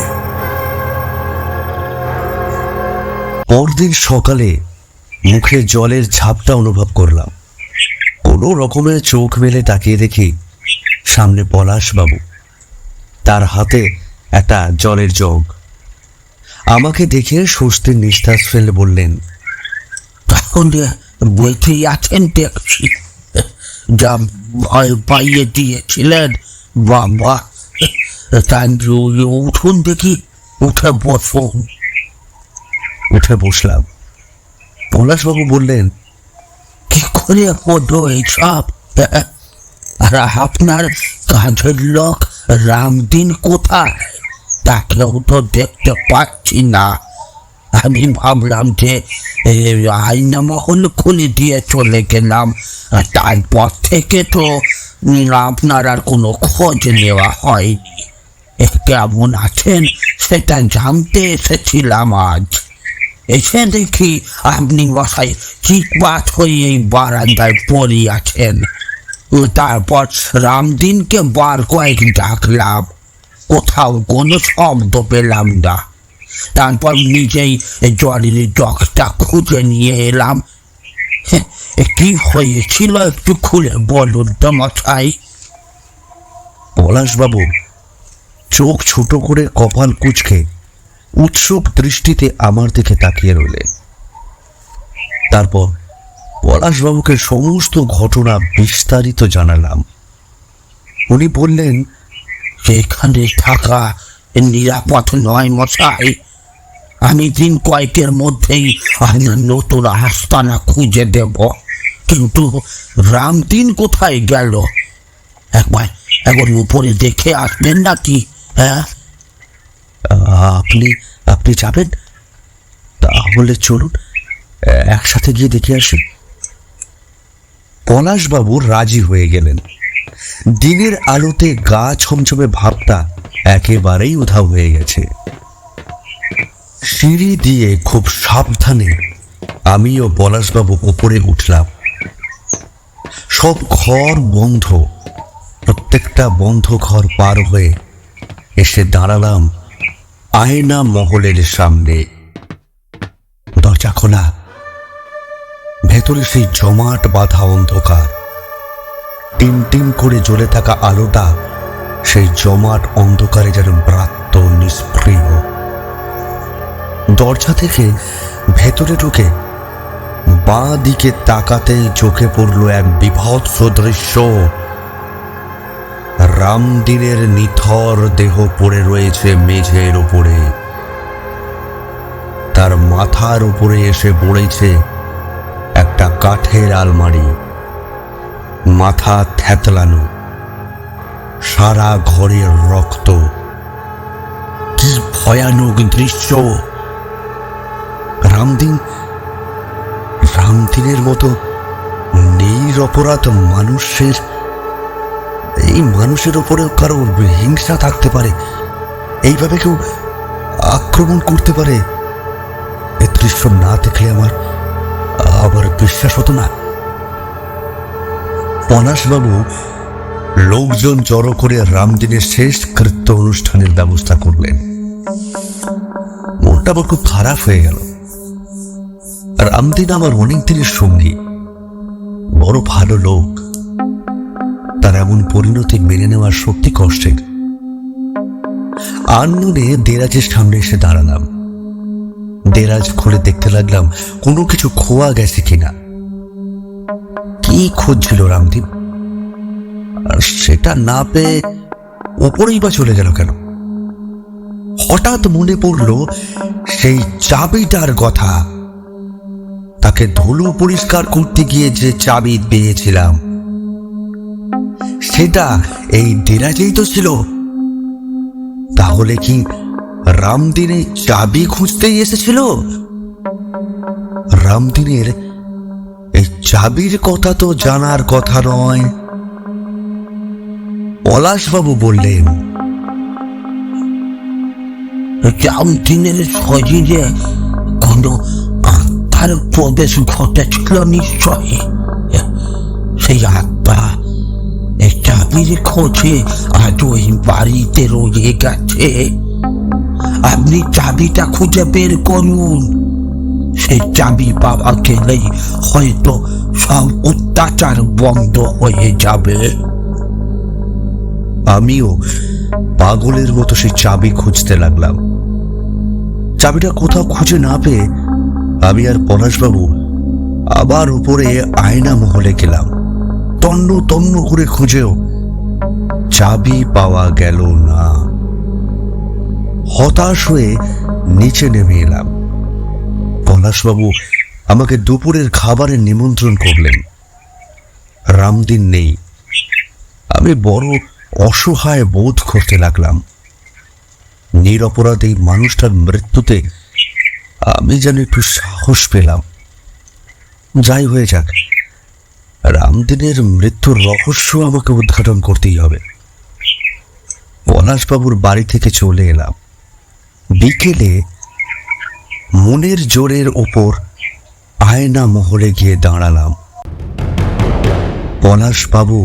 পরদিন সকালে মুখে জলের ঝাপটা অনুভব করলাম। কোনো রকমের চোখ মেলে তাকিয়ে দেখি সামনে পলাশবাবু। তার হাতে একটা জলের জগ। আমাকে দেখে স্বস্তির নিঃশ্বাস ফেলে বললেন, তাহলে বেঁচে আছেন দেখছি। যা ভয় পাইয়ে দিয়েছিলেন বাবা। তাই উঠুন দেখি, উঠে বসুন। উঠে বসলাম। পলাশবাবু বললেন, কি করে হলো এইসব? আর আপনার কাজের লোক রামদিন কোথায়? তাকেও তো দেখতে পাচ্ছি না। আমি ভাবলাম যে আয়না মহল খুলে দিয়ে চলে গেলাম। তারপর থেকে তো আপনার আর কোনো খোঁজ নেওয়া হয়নি। কেমন আছেন সেটা জানতে এসেছিলাম আজ। এসে দেখি আপনি মশাই চিৎপাত হয়ে এই বারান্দায় পড়ে আছেন। তারপর রামদিনকে বার কয়েক ডাকলাম, কোথাও কোনো শব্দ পেলাম না। তারপর নিজেই জলের জগটা খুঁজে নিয়ে এলাম। কি হয়েছিল একটু খুলে বলুন তো মশাই। পলাশবাবু চোখ ছোট করে কপাল কুঁচকে উৎসুক দৃষ্টিতে আমার দিকে তাকিয়ে রইলেন। তারপর পলাশবাবুকে সমস্ত ঘটনা বিস্তারিত জানালাম। উনি বললেন, সেখানে থাকা নিরাপদ নয় মশাই। আমি দিন কয়েকের মধ্যেই নতুন আস্তানা খুঁজে দেব। কিন্তু রামদিন কোথায় গেল? একবার উপরে দেখে আসবেন নাকি? হ্যাঁ, আপনি যাবেন? তাহলে চলুন একসাথে গিয়ে দেখে আসি। পলাশবাবু রাজি হয়ে গেলেন। দিনের আলোতে গা ছমছমে ভাবটা একেবারেই উধাও হয়ে গেছে। সিঁড়ি দিয়ে খুব সাবধানে আমি ও পলাশবাবু ওপরে উঠলাম। সব ঘর বন্ধ। প্রত্যেকটা বন্ধ ঘর পার হয়ে এসে দাঁড়ালাম আয়না মহলের সামনে। দরজা খোলা। ভেতরে সেই জমাট বাঁধা অন্ধকার। টিম টিম করে জ্বলে থাকা আলোটা সেই জমাট অন্ধকারে যেন ব্রাত্য নিষ্ক্রিয়। দরজা থেকে ভেতরে ঢুকে বাঁ দিকে তাকাতেই চোখে পড়ল এক বিভৎস দৃশ্য। রামদিনের নিথর দেহ পড়ে রয়েছে মেঝের উপরে। তার মাথার উপরে এসে পড়েছে একটা কাঠের আলমারি। মাথা থ্যাতলানো, সারা ঘরের রক্ত। কি ভয়ানক দৃশ্য! রামদিনের মতো নিরপরাধ মানুষের, এই মানুষের ওপরেও কারো হিংসা থাকতে পারে, এইভাবে কেউ আক্রমণ করতে পারে। এ দৃশ্য না দেখলে আমার বিশ্বাস হতো না। পলাশবাবু লোকজন জড়ো করে রামদিনের শেষ কৃত্য অনুষ্ঠানের ব্যবস্থা করলেন। মনটা আমার খুব খারাপ হয়ে গেল। রামদিন আমার অনেক দিনের সঙ্গী, বড় ভালো লোক। তার এমন পরিণতি মেনে নেওয়ার সত্যি কষ্টের। আনমনে দেরাজের সামনে এসে দাঁড়ালাম। দেরাজ খুলে দেখতে লাগলাম কোনো কিছু খোয়া গেছে কিনা। কি খুঁজছিল রামদিন? আর সেটা না পেয়ে ওপরেই বা চলে গেল কেন? হঠাৎ মনে পড়ল সেই চাবিটার কথা। তাকে ধুলো পরিষ্কার করতে গিয়ে যে চাবি পেয়েছিলাম, সেটা এই দেরাজেই তো ছিল। তাহলে কি রামদিন এই চাবি খুঁজতেই এসেছিল? রামদিনের এই চাবির কথা তো জানার কথা নয়। পলাশবাবু বললেন, রামদিনের শরীরে কোনো আত্মার প্রবেশ ঘটেছিল নিশ্চয়। সেই আত্মা এই চাবির খোঁজে আজ ওই বাড়িতে রয়ে গেছে। আপনি চাবিটা খুঁজে বের করুন। সেই চাবি পাওয়া গেলেই হয়তো সব অত্যাচার বন্ধ হয়ে যাবে। আমিও পাগলের মতো সেই চাবি খুঁজতে লাগলাম। চাবিটা কোথাও খুঁজে না পেয়ে আমি আর পলাশবাবু আবার উপরে আয়না মহলে গেলাম। তন্ন তন্ন করে খুঁজেও চাবি পাওয়া গেল না। হতাশ হয়ে নিচে নেমে এলাম। পলাশবাবু আমাকে দুপুরের খাবারের নিমন্ত্রণ করলেন। রামদিন নেই। আমি বড় অসহায় বোধ করতে লাগলাম। নিরপরাধ এই মানুষটার মৃত্যুতে আমি যেন একটু সাহস পেলাম। যাই হয়ে যাক, রামদিনের মৃত্যুর রহস্য আমাকে উদ্ঘাটন করতেই হবে। পলাশবাবুর বাড়ি থেকে চলে এলাম। বিকেলে মনের জোরের ওপর আয়না মহলে গিয়ে দাঁড়ালাম। পলাশবাবু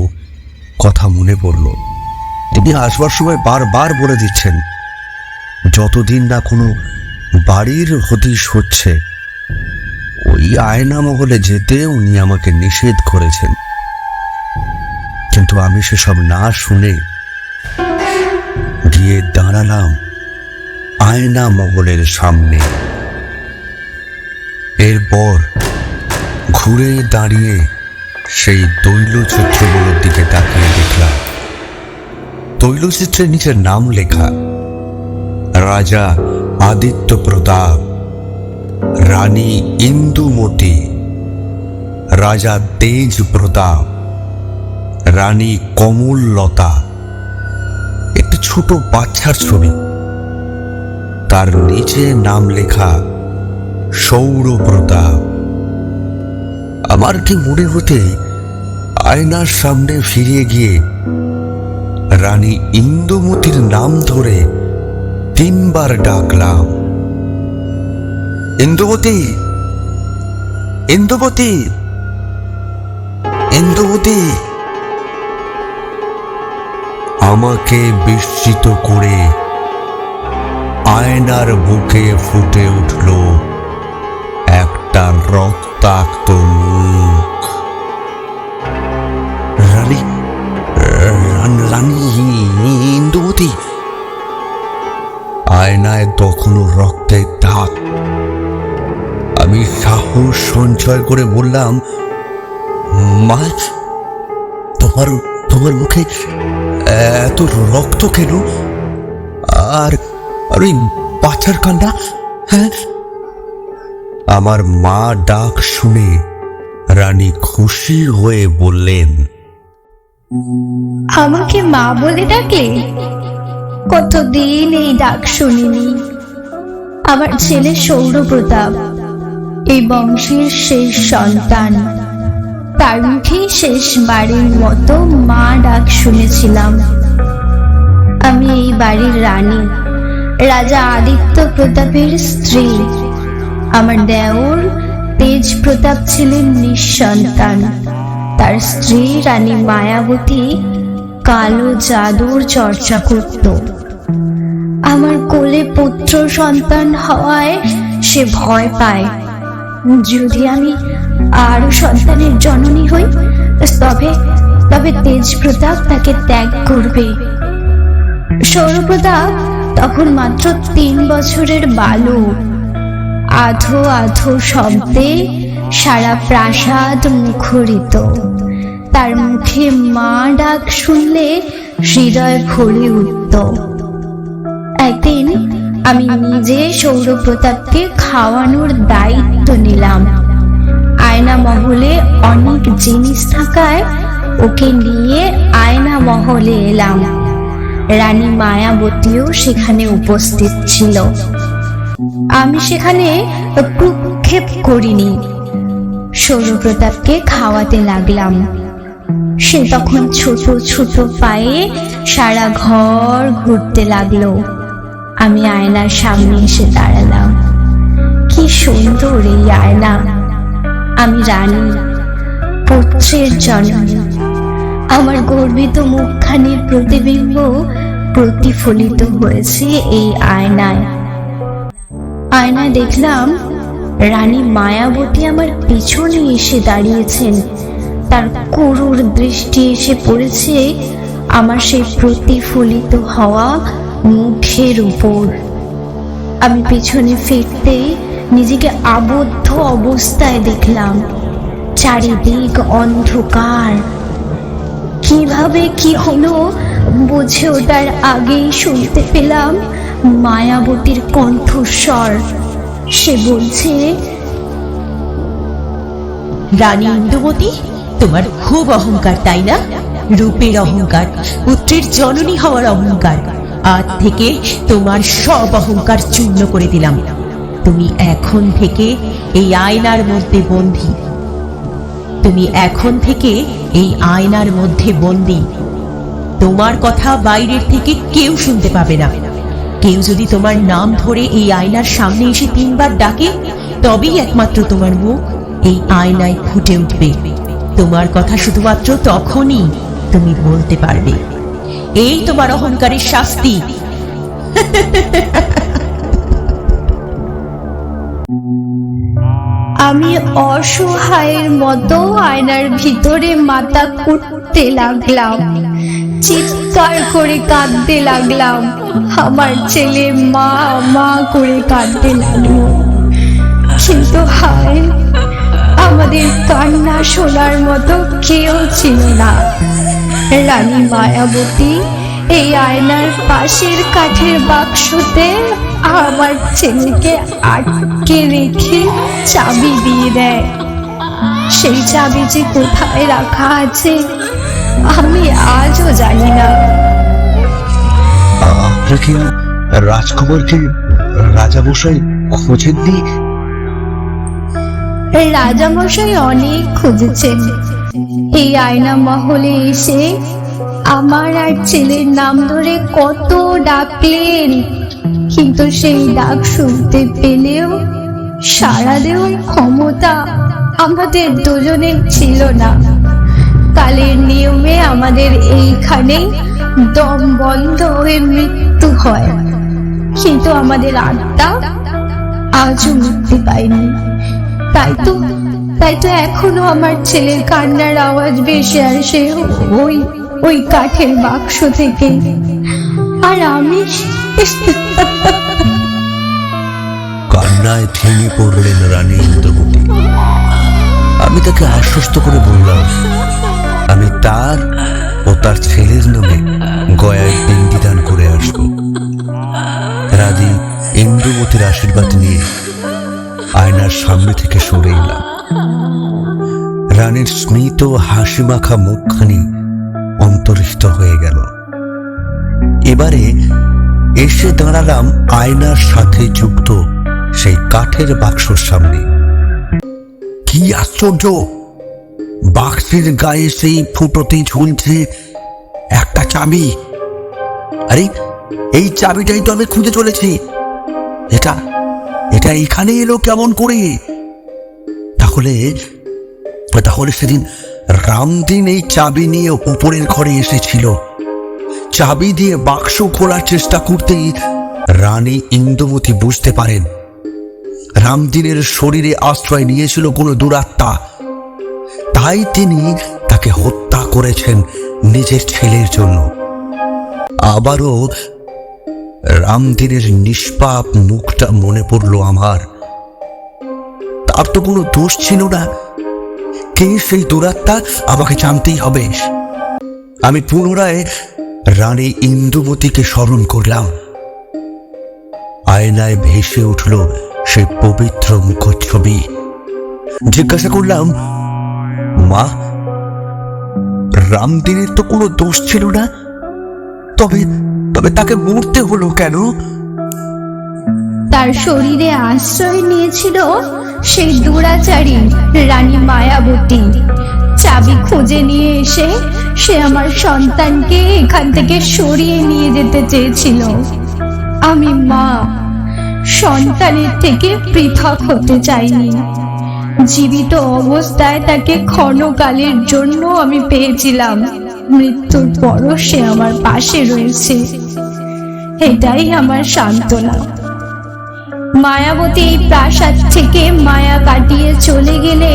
কথা মনে পড়ল। তিনি আসবার সময় বারবার বলে দিচ্ছেন, যতদিন না কোনো বাড়ির হদিশ হচ্ছে ওই আয়না মহলে যেতে উনি আমাকে নিষেধ করেছেন। কিন্তু আমি সেসব না শুনে গিয়ে দাঁড়ালাম আয়না মহলের সামনে। এরপর ঘুরে দাঁড়িয়ে সেই তৈলচিত্রগুলোর দিকে তাকিয়ে দেখলাম। তৈলচিত্রের নিচে নাম লেখা রাজা আদিত্য প্রতাপ, রানী ইন্দুমতি, রাজা তেজ প্রতাপ, রানী কমললতা। একটি ছোট বাচ্চার ছবি, তার নিচে নাম লেখা সৌর প্রতাপ। আমার ঠিক মনে হতে আয়নার সামনে ফিরে গিয়ে রানী ইন্দুমতির নাম ধরে 3 বার ডাকলাম, ইন্দুমতি, ইন্দুমতি, ইন্দুমতি। আমাকে বিস্মিত করে আয়নার বুকে ফুটে উঠল একটা রক্তাক্ত মুখ। রানী, রানী ইন্দুমতি। আয়নায় তখনও রক্তের দাগ। আমি সাহস সঞ্চয় করে বললাম, মা, তোমার তোমার মুখে এত রক্ত কেন? আর আর ওই বাচ্চার কান্না? হ্যাঁ। আমার মা ডাক শুনে রানী খুশি হয়ে বললেন, আমাকে মা বলে ডাকলে? কতদিন এই ডাক শুনিনি। আমার ছেলে সৌরপ্রতাপ এই বংশের শেষ সন্তান। তার মুখে শেষবারের মতো মা ডাক শুনেছিলাম। আমি এই বাড়ির রানী, রাজা আদিত্য প্রতাপের স্ত্রী। আমার দেওর তেজ প্রতাপ ছিলেন নিঃসন্তান। তার স্ত্রী রানী মায়াবতী কালো জাদুর চর্চা করত। আমার কোলে পুত্র সন্তান হওয়ায় সে ভয় পায়। যদি আমি আরো সন্তানের জননী হই, তবে তবে তেজ প্রতাপ তাকে ত্যাগ করবে। সৌরপ্রতাপ তখন মাত্র 3 বছরের বালক। আধো আধো শব্দে সারা প্রাসাদ মুখরিত। তার মুখে মা ডাক শুনলে হৃদয় ভরে উঠত। একদিন আমি নিজে সৌরপ্রতাপকে খাওয়ানোর দায়িত্ব নিলাম। আয়না মহলে অনেক জিনিস থাকায় ওকে নিয়ে আয়না মহলে এলাম। রানী মায়াবতীও সেখানে উপস্থিত ছিল। আমি সেখানে প্রক্ষেপ করিনি, সৌরপ্রতাপকে খাওয়াতে লাগলাম। সে তখন ছোট ছোট পায়ে সারা ঘর ঘুরতে লাগলো। আমি আয়নার সামনে এসে দাঁড়ালাম। কি সুন্দর এই আয়না! আমি রানী, পুত্রের জননী। আমার গর্বিত মুখখানির প্রতিবিম্ব প্রতিফলিত হয়েছে এই আয়নায়। আয়নায় দেখলাম রানী মায়াবতী আমার পিছনে এসে দাঁড়িয়েছেন। তার করুর দৃষ্টি এসে পড়েছে আমার সেই প্রতিফলিত হওয়া মুখের উপর। আমি পিছনে ফিরতেই নিজেকে আবদ্ধ অবস্থায় দেখলাম। চারিদিক অন্ধকার। কিভাবে কি হলো বুঝে ওঠার আগেই শুনতে পেলাম মায়াবতীর কণ্ঠস্বর। সে বলছে, রানী ইন্দুমতি, তোমার খুব অহংকার, তাই না? রূপের অহংকার, পুত্রের জননী হওয়ার অহংকার। আজ থেকে তোমার সব অহংকার চূর্ণ করে দিলাম। তুমি এখন থেকে এই আয়নার মধ্যে বন্দী। তুমি এখন থেকে এই আয়নার মধ্যে বন্দী। তোমার কথা বাইরের থেকে কেউ শুনতে পাবে না। কেউ যদি তোমার নাম ধরে এই আয়নার সামনে এসে 3 বার ডাকে, তবেই একমাত্র তোমার মুখ এই আয়নায় ফুটে উঠবে। তোমার কথা শুধুমাত্র তখনই তুমি বলতে পারবে। এই তোমার অহংকারের শাস্তি। আমি অসহায়ের মতো আয়নার ভিতরে মাথা কুটতে লাগলাম। চিৎকার করে কাঁদতে লাগলাম। আমার ছেলে মা মা করে কাঁদতে লাগলো। কিন্তু হায়, আমাদের কান্না শোনার মতো কেউ ছিল না। রানী মায়াবতী এই আয়নার পাশের কাঠের বাক্সতে আমার ছেলেকে আটকে রেখে চাবি দিয়ে দেয়। সেই চাবি যে কোথায় রাখা আছে আমি আজও জানি না। আপনারা কি রাজকুমারকে রাজামশাই খোঁজেননি? রাজামশাই অনেক খুঁজেছেন, এই আয়না মহলে এসে আমার আর ছেলের নাম ধরে কত ডাকলেন, কিন্তু সেই ডাক শুনতে পেলেও সাড়া দেওয়ার ক্ষমতা আমাদের দুজনের ছিল না। কালের নিয়মে আমাদের এইখানেই দম বন্ধ হয়ে মৃত্যু হয়, কিন্তু আমাদের আত্মা আজও মুক্তি পায়নি। তাই তো এখনো আমার ছেলের কান্নার আওয়াজ ভেসে আসে ওই কাঠের বাক্স থেকে। আর আমি কান্নায় ভেঙে পড়লেন রানী ইন্দ্রবতী। আমি তাকে আশ্বস্ত করে বললাম, আমি তার ও তার ছেলের নামে গয়ায় পিণ্ডি দান করে আসবো। রানী ইন্দ্রবতীর আশীর্বাদ নিয়ে আয়নার সামনে থেকে সরে এলাম। রানীর স্মিত হাসি মাখা মুখখানি অন্তরিষ্ট হয়ে গেল। এবারে এসে দাঁড়ালাম আয়নার সাথে যুক্ত সেই কাঠের বাক্সর সামনে। কি আশ্চর্য! বাক্সের গায়ে সেই ফুটোতে ঝুলছে একটা চাবি। আরে এই চাবিটাই তো আমি খুঁজে চলেছি। এটা এখানে এলো কেমন করে? তাহলে সেদিন রামদিন এই চাবি নিয়ে উপরের ঘরে এসেছিল। চাবি দিয়ে বাক্স খোলার চেষ্টা করতেই রানী ইন্দ্রবতী বুঝতে পারেন রামদিনের শরীরে আশ্রয় নিয়েছিল কোনো দুরাত্মা। তাই তিনি তাকে হত্যা করেছেন নিজের ছেলের জন্য। আবারও রামদিনের নিষ্পাপ মুখটা মনে পড়ল আমার। তার তো কোনো দোষ ছিল না। কে সেই দুরাত্মা আমাকে জানতেই হবে। আমি পুনরায় রানী ইন্দ্রবতীকে স্মরণ করলাম। আয়নায় ভেসে উঠল সেই পবিত্র মুখচ্ছবি। জিজ্ঞাসা করলাম, মা, রামদিনের তো কোনো দোষ ছিল না, তবে তাকে মরতে হলো কেন? তার শরীরে আশ্রয় নিয়েছিল সেই দুরাচারী রানী মায়াবতী। চাবি খুঁজে নিয়ে এসে সে আমার সন্তানকে এখান থেকে সরিয়ে নিয়ে যেতে চেয়েছিল। আমি মা, সন্তানের থেকে পৃথক হতে চাইনি। জীবিত অবস্থায় তাকে ক্ষণকালের জন্য আমি পেয়েছিলাম, মৃত্যুর পরও সে আমার পাশে রয়েছে, এটাই আমার সান্ত্বনা। মায়াবতী এই প্রাসাদ থেকে মায়া কাটিয়ে চলে গেলে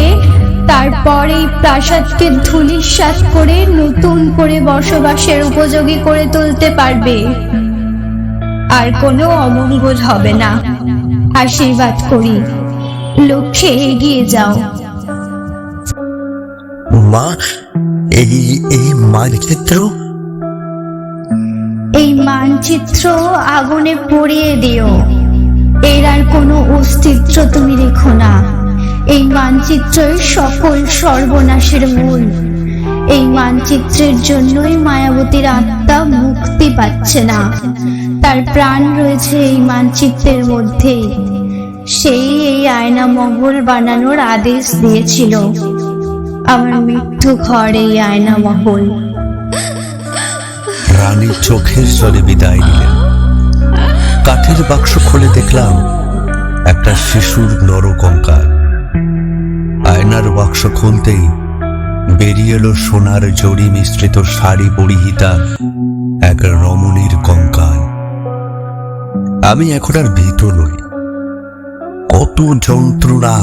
তারপর এই প্রাসাদকে ধূলিসাৎ করে নতুন করে বসবাসের উপযোগী করে তুলতে পারবে। আর কোনো অমঙ্গল হবে না। আশীর্বাদ করি, লক্ষ্যে এগিয়ে যাও। মা, এই মানচিত্র? এই মানচিত্র আগুনে পুড়িয়ে দিও। এর আর কোনো অস্তিত্ব তুমি রেখো না। এই মানচিত্রই সকল সর্বনাশের মূল। এই মানচিত্রের জন্যই মায়াবতীর আত্মা মুক্তি পাচ্ছে না। তার প্রাণ রয়েছে এই মানচিত্রের মধ্যেই। সেই এই আয়না মহল বানানোর আদেশ দিয়েছিল। আমার মৃত্যু ঘর এই আয়না মহল। রানী চোখের জলে বিদায় নিলেন। কাঠের বাক্স খুলে দেখলাম একটা শিশুর নরকঙ্কাল। আয়নার বাক্স খুলতেই বেরিয়ে এলো সোনার জড়ি মিশ্রিত শাড়ি পরিহিতা এক রমণীর কঙ্কাল। আমি এখন আর ভীত নই। কত যন্ত্রণা,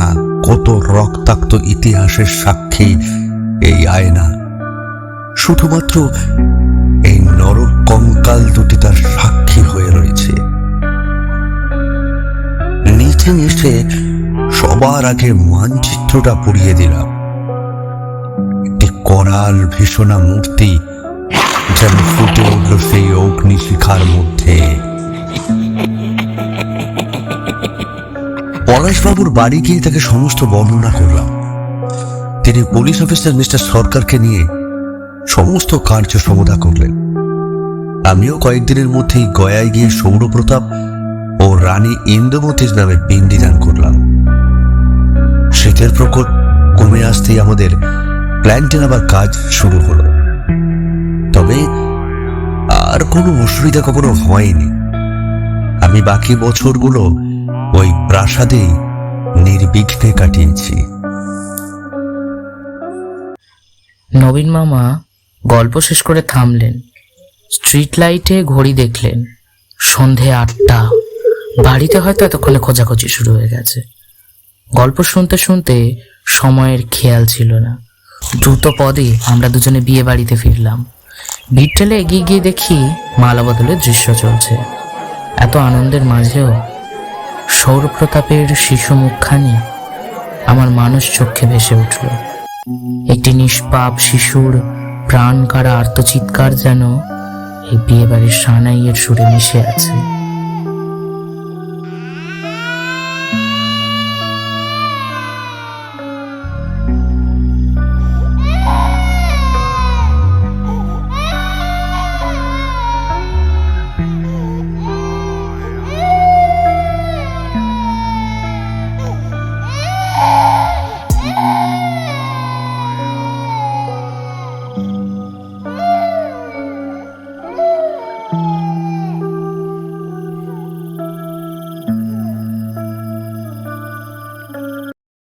কত রক্তাক্ত ইতিহাসের সাক্ষী এই আয়না। শুধুমাত্র এই নরক কঙ্কাল দুটি তার সাক্ষী হয়ে রয়েছে। নিচে এসে সবার আগে মানচিত্রটা পড়িয়ে দিলাম। একটি করাল ভীষণা মূর্তি যেন ফুটে উঠল সেই অগ্নিশিখার মধ্যে। পলাশবাবুর বাড়ি গিয়ে তাকে সমস্ত বর্ণনা করলাম। তিনি পুলিশ অফিসার মিস্টার সরকারকে নিয়ে সমস্ত কার্য সমাধা করলেন। আমিও কয়েকদিনের মধ্যেই গয়ায় গিয়ে সৌরপ্রতাপ ও রানী ইন্দ্রবতীর নামে পিণ্ডি দান করলাম। শীতের প্রকোপ কমে আসতেই আমাদের প্ল্যান্টের আবার কাজ শুরু হলো। তবে আর কোনো অসুবিধা কখনো হয়নি। আমি বাকি বছরগুলো ওই প্রাসাদেই নির্বিঘ্নে কাটিয়েছি। নবীন মামা গল্প শেষ করে থামলেন। স্ট্রিট লাইটে ঘড়ি দেখলেন, সন্ধে 8টা। বাড়িতে হয়তো এতক্ষণে খোঁজাখুঁজি শুরু হয়ে গেছে। গল্প শুনতে শুনতে সময়ের খেয়াল ছিল না। দ্রুত পদে আমরা দুজনে বিয়ে বাড়িতে ফিরলাম। ভিড় ঠেলে এগিয়ে গিয়ে দেখি মালা বদলের দৃশ্য চলছে। এত আনন্দের মাঝেও সৌরপ্রতাপের শিশু মুখখানি আমার মানুষ চক্ষে ভেসে উঠল। একটি নিষ্পাপ শিশুর প্রাণ কাড়া আর্তচিৎকার যেন এই বিয়ে বাড়ির সানাইয়ের সুরে মিশে আছে।